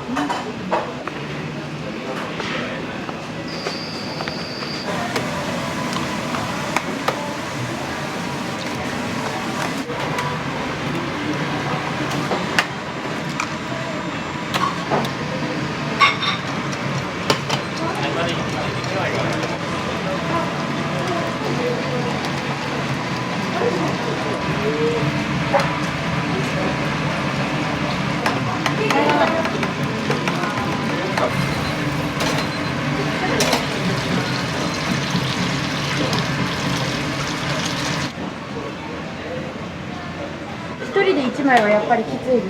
一人で1枚はやっぱりきついです。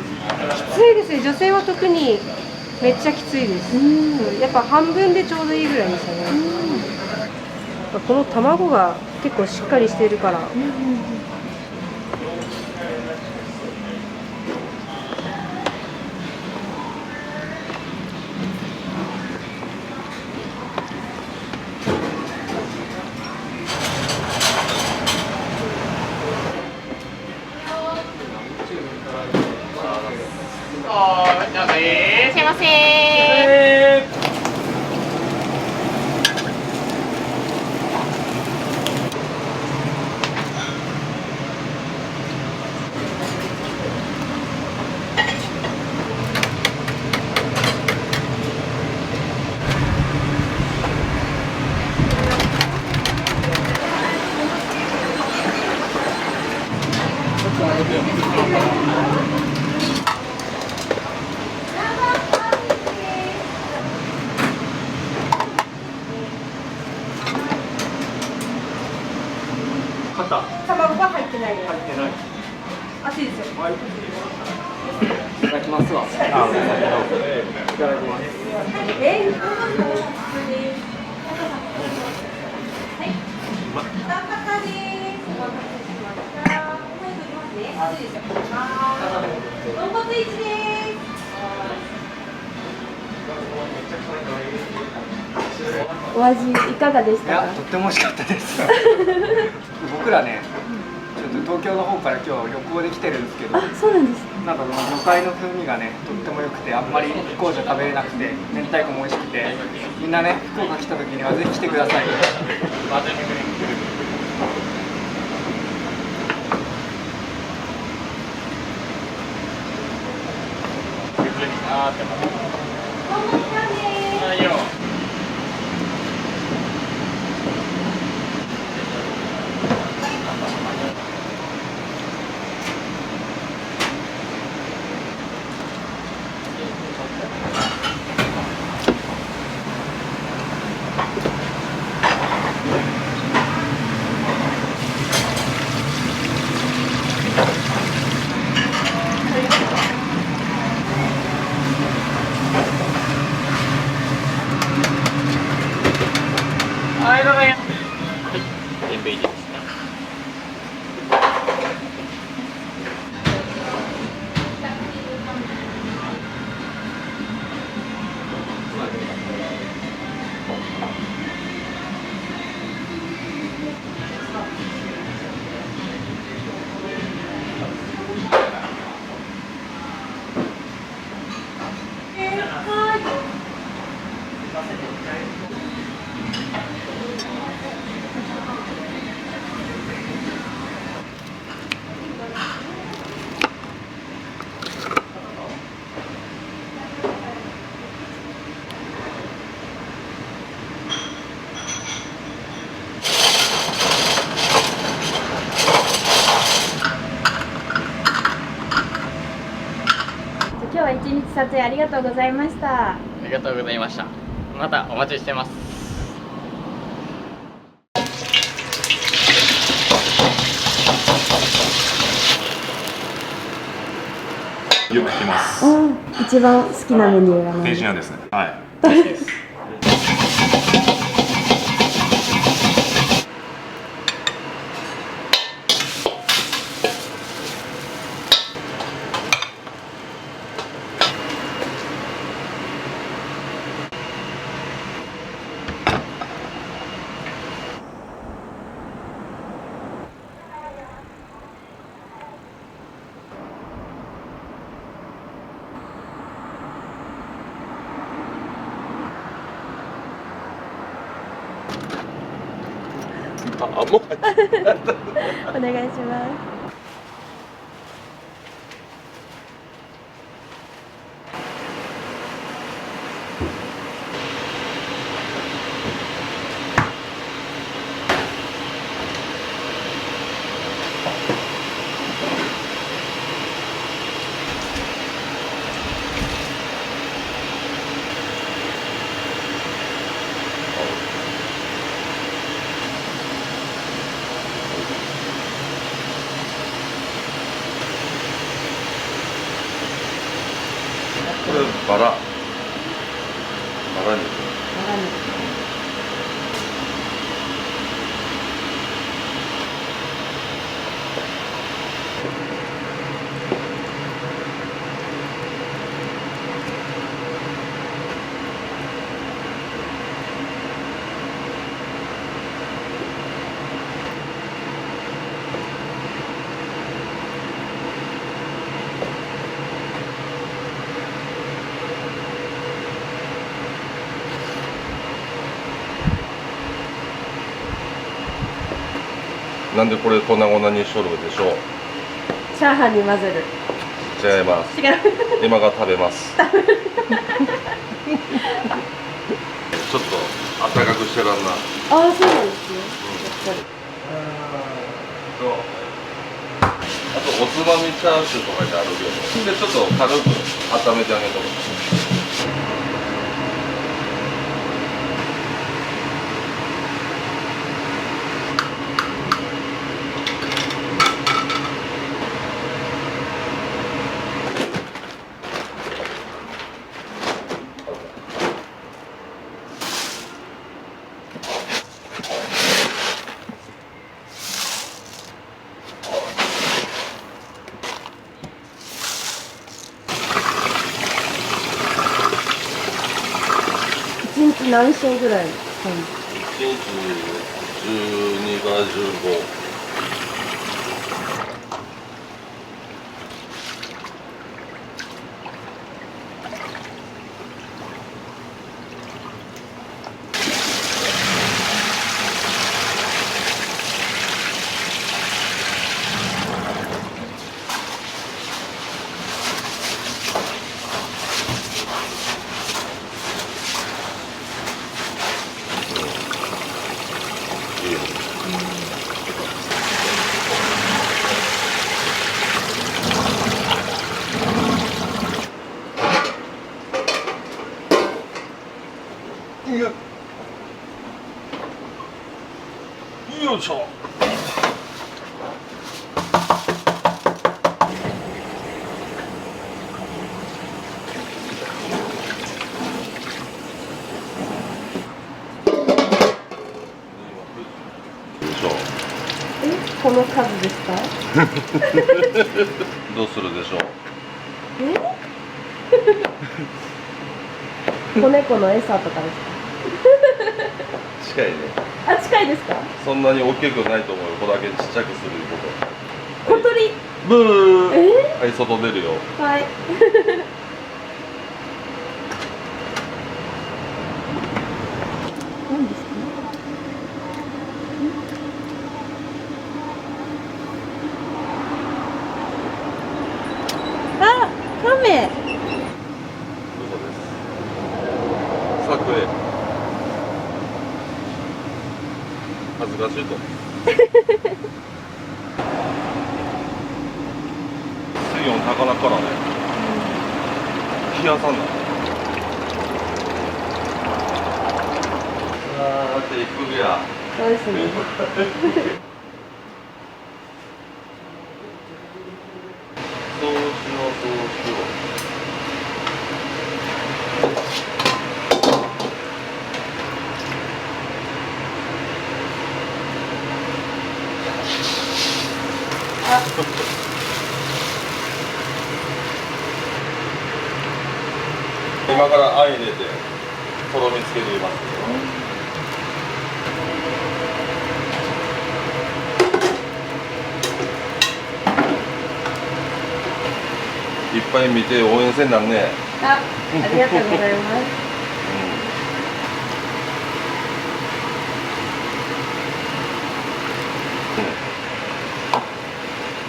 きついですね。女性は特にめっちゃきついです。やっぱ半分でちょうどいいぐらいですよね。この卵が結構しっかりしているから。いらっしゃいませ卵が入ってないです。熱いですよ。いただきますわ。いただきます。お味いかがでしたか？とっても美味しかったです。僕らね、ちょっと東京の方から今日旅行で来てるんですけど、そうなんです。なんかこの魚介の風味がね、とっても良くて、あんまり福岡じゃ食べれなくて、明太子も美味しくて、みんなね、福岡来た時にはぜひ来てください。はい、どうぞ。はい、全部いいですね。今日は一日撮影ありがとうございました。ありがとうございました。またお待ちしてます。よく来ます。一番好きなメニューが何天津飯ですね。はい。大好きです。もうお願いします。これバラ。長肉。なんでこれ粉々にしとるでしょう。チャーハンに混ぜる。違います。違う。今が食べます。ちょっと暖かくしてらんな。ああ、そうなんですね。やっぱり。あとおつまみチャーシューとかにあるけど、でちょっと軽く温めてあげとく。1日何升ぐらい？1日12から15。よいしょ。この数ですか？どうするでしょう。子猫の餌とかですか？近いね。あ、近いですか？そんなに大きくないと思うよ。ここだけちっちゃくすること。小鳥。ブー。はい、外出るよ。はい。何ですか？あ、カメ。柵へ。恥ずかしいと。水温高なからね。冷やさんな。あーって行くや。そうですね。そうしよう、そうしよう。今からあん入れてとろみつけていますけど、いっぱい見て応援せんなんね。ありがとうございます。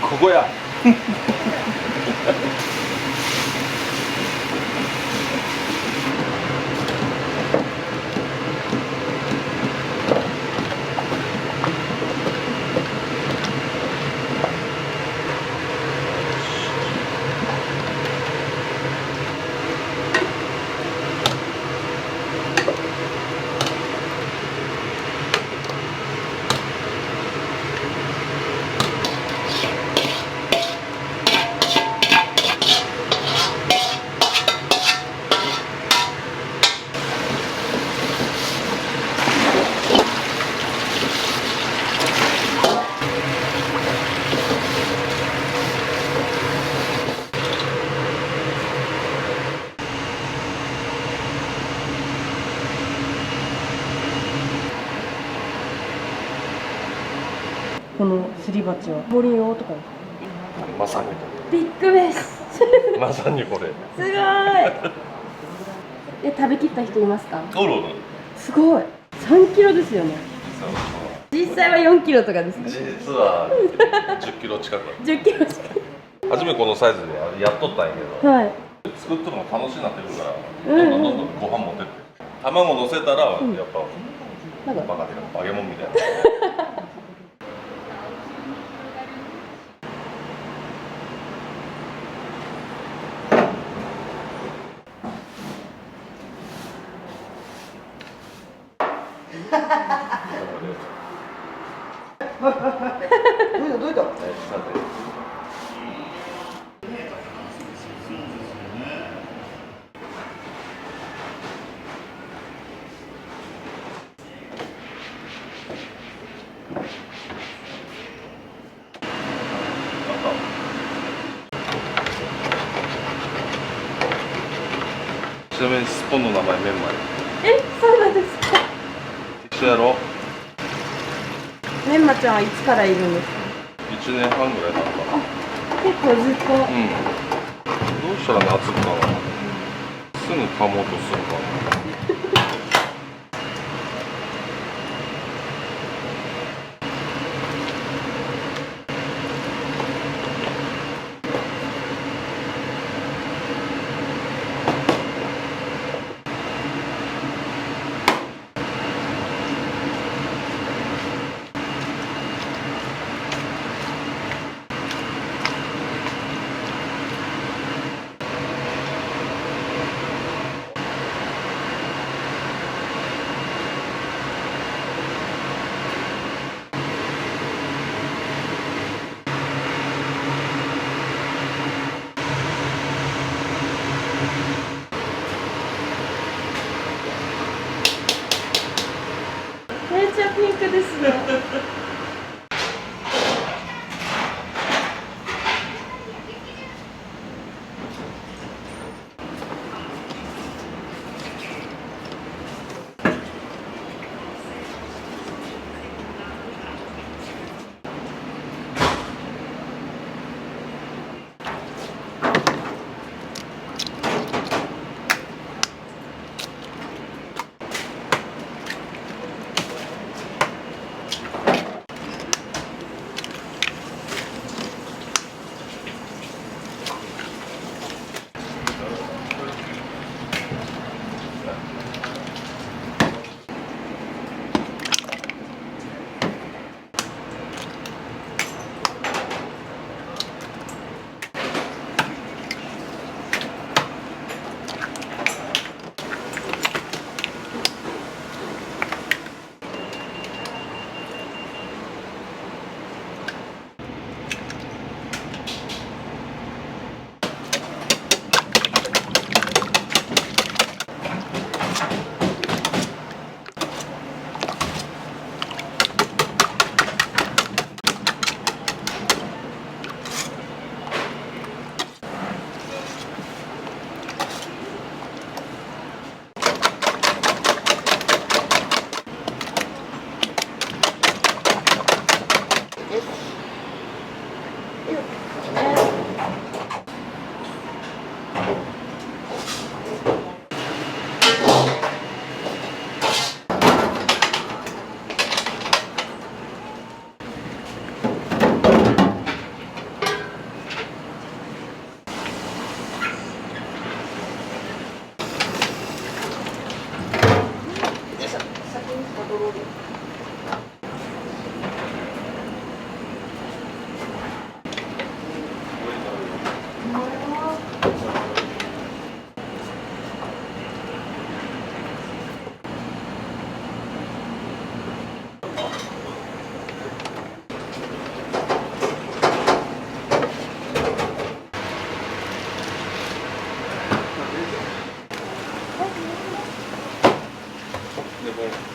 ここや。すり鉢は。ボリンオとか。まさにビッグベース。まさにこれ。すごい。食べきった人いますか？おるおる。すごい。3キロですよね。実際は4キロとかですね。実は10キロ近く。10キロ近く。初めこのサイズでやっとったんやけど、はい。作っとるの楽しくなってくるから、どんどんご飯持ってって。卵乗せたら、やっぱ、バカで揚げ物みたいな。どういった？ちなみにスポンの名前メンマイ。そうなんですか。一緒やろ。メンマちゃんはいつからいるんですか1年半ぐらいなのかな。結構ずっと。どうしたら懐くかな。すぐ噛もうとするかな。めっちゃピンクですね。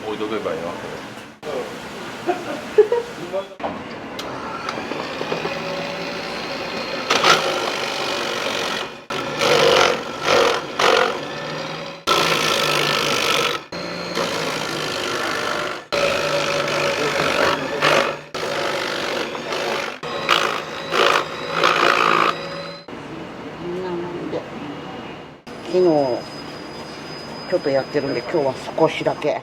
置いとけばいいわけ昨日ちょっとやってるんで、今日は少しだけ。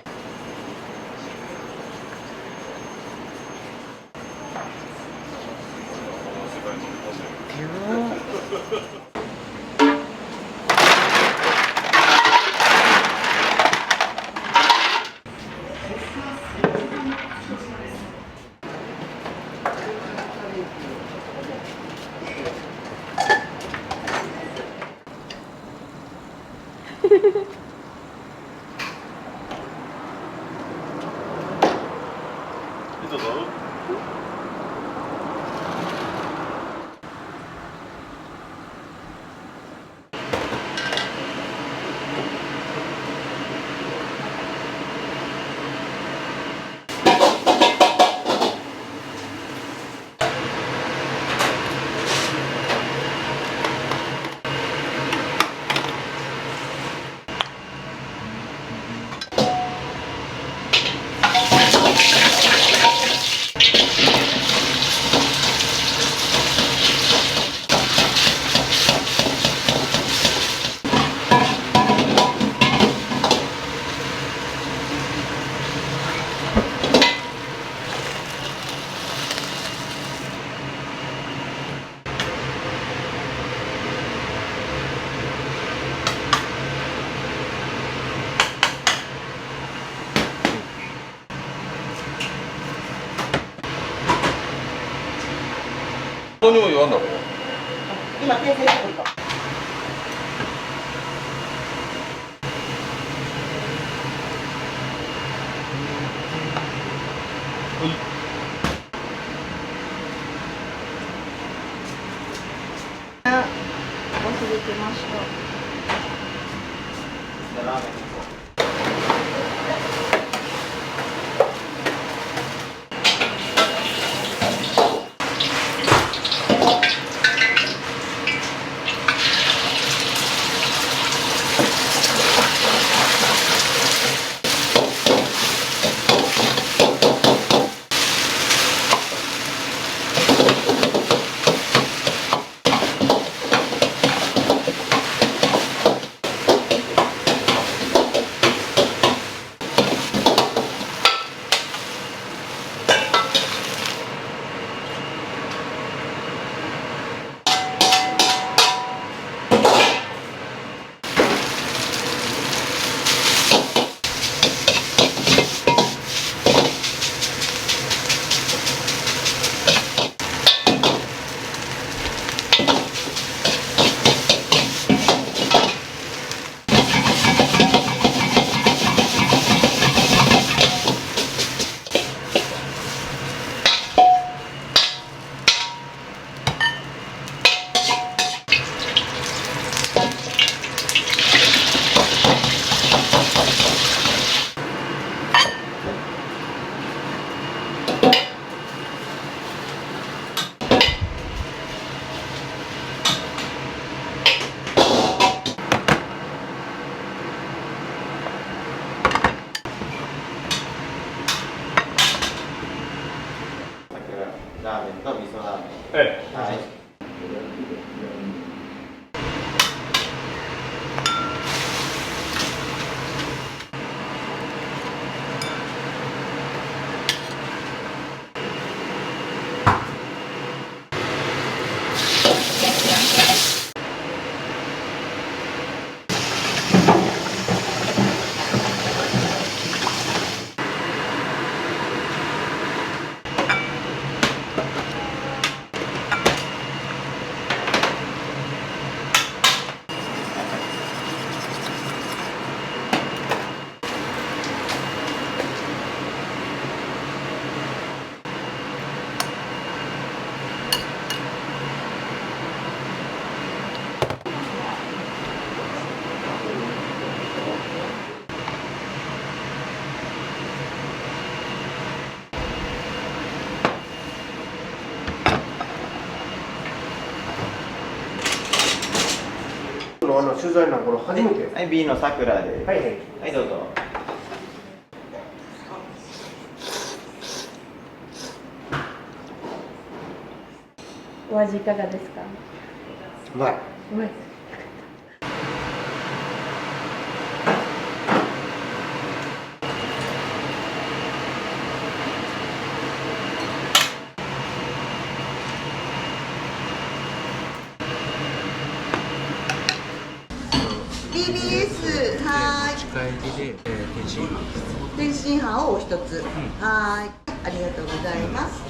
人にも言わんだろ。今訂正してくるか。忘れてました。ラーメンと味噌ラーメン。ええ。はい。取材のこれ初めて。はい、B のさくらです。はいはい。はい、どうぞ。お味いかがですか？うまい。うまい。返りで、天津飯です。天津飯をお一つ。はい、ありがとうございます。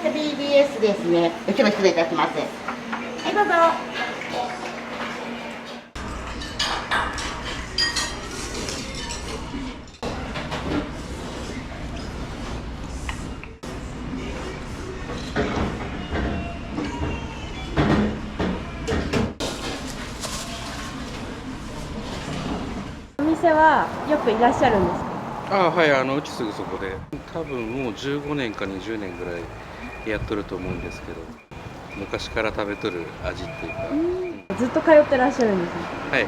BBS ですね。後ろ失礼いたします。はい、どうぞ。お店はよくいらっしゃるんですか？はい、うちすぐそこで、多分もう15年か20年ぐらいやっとると思うんですけど、昔から食べとる味っていうか。ずっと通ってらっしゃるんですね。はい。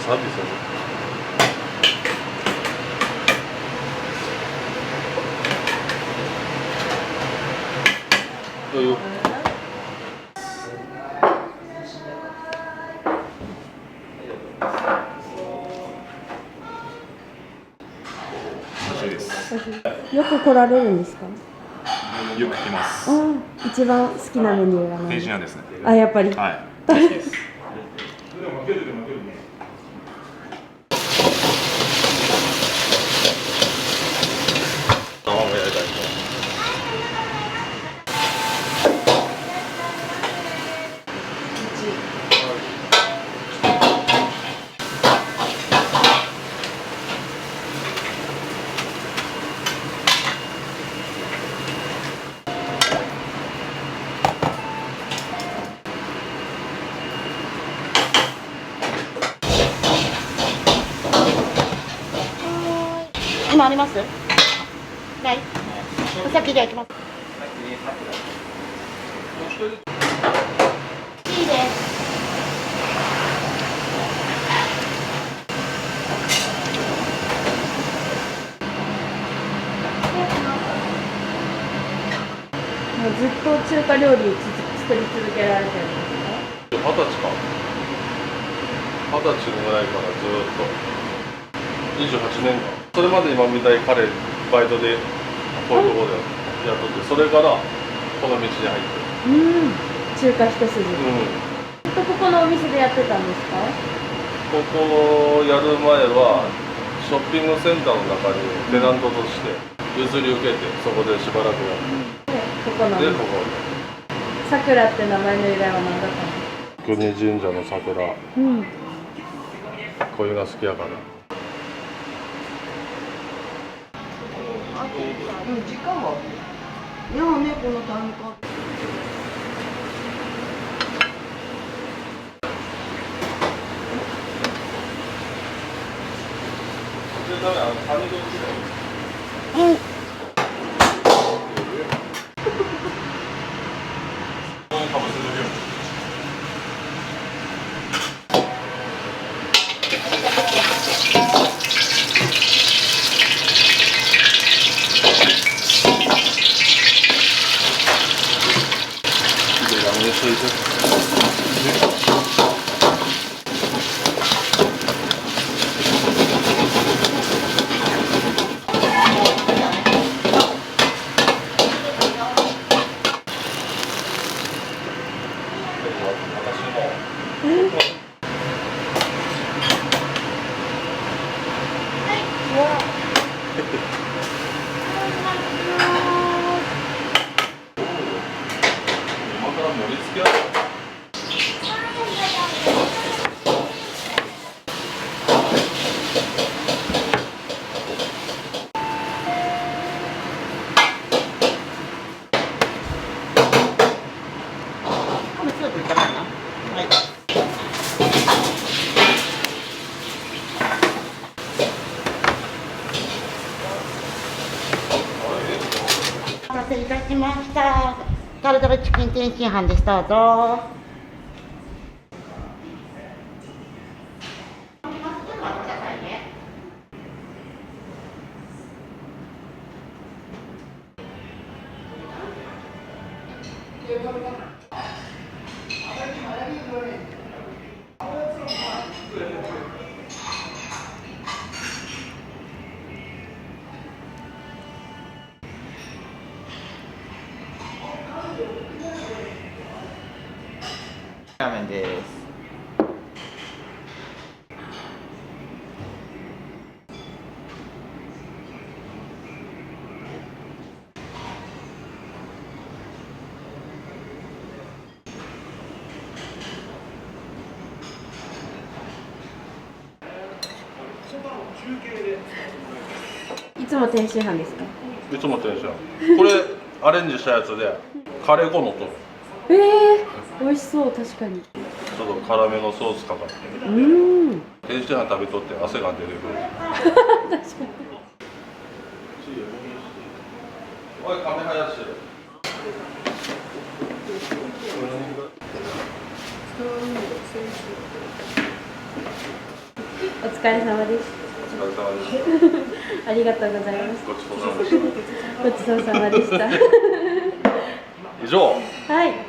サービスだね。どうよ。よく来られるんですか？よく来ます。一番好きなメニューが何天津飯ですね。あ、やっぱり。はい。大好きです。卵焼いたりと。今あります？ない。お先で開きます。いいです。もうずっと中華料理作り続けられてるんですか？20歳か。20歳ぐらいからずっと。28年間。それまで今みたいに彼バイトでこういうところでやっとって、それからこの道に入って中華一筋。ずっとここのお店でやってたんですか？ここやる前はショッピングセンターの中にテナントとして譲り受けて、そこでしばらくやってここのでここさくらって名前の由来は何だったんですか？国神社の桜、こういうのが好きやから。時間は。いやね、このタイムカード。はい。お待たせいたしました。タルタルチキン天津飯です。どうぞ。ラーメンです。いつも天津飯ですか？いつも天津飯。これアレンジしたやつでカレー粉のと美味しそう。確かにちょっと辛めのソースかかって天津飯食べとって汗が出るぐらい。確かに。おい、亀林。お疲れ様です。お疲れ様でしたありがとうございます。ごちそうさまでしたごちそうさまでした。以上はい。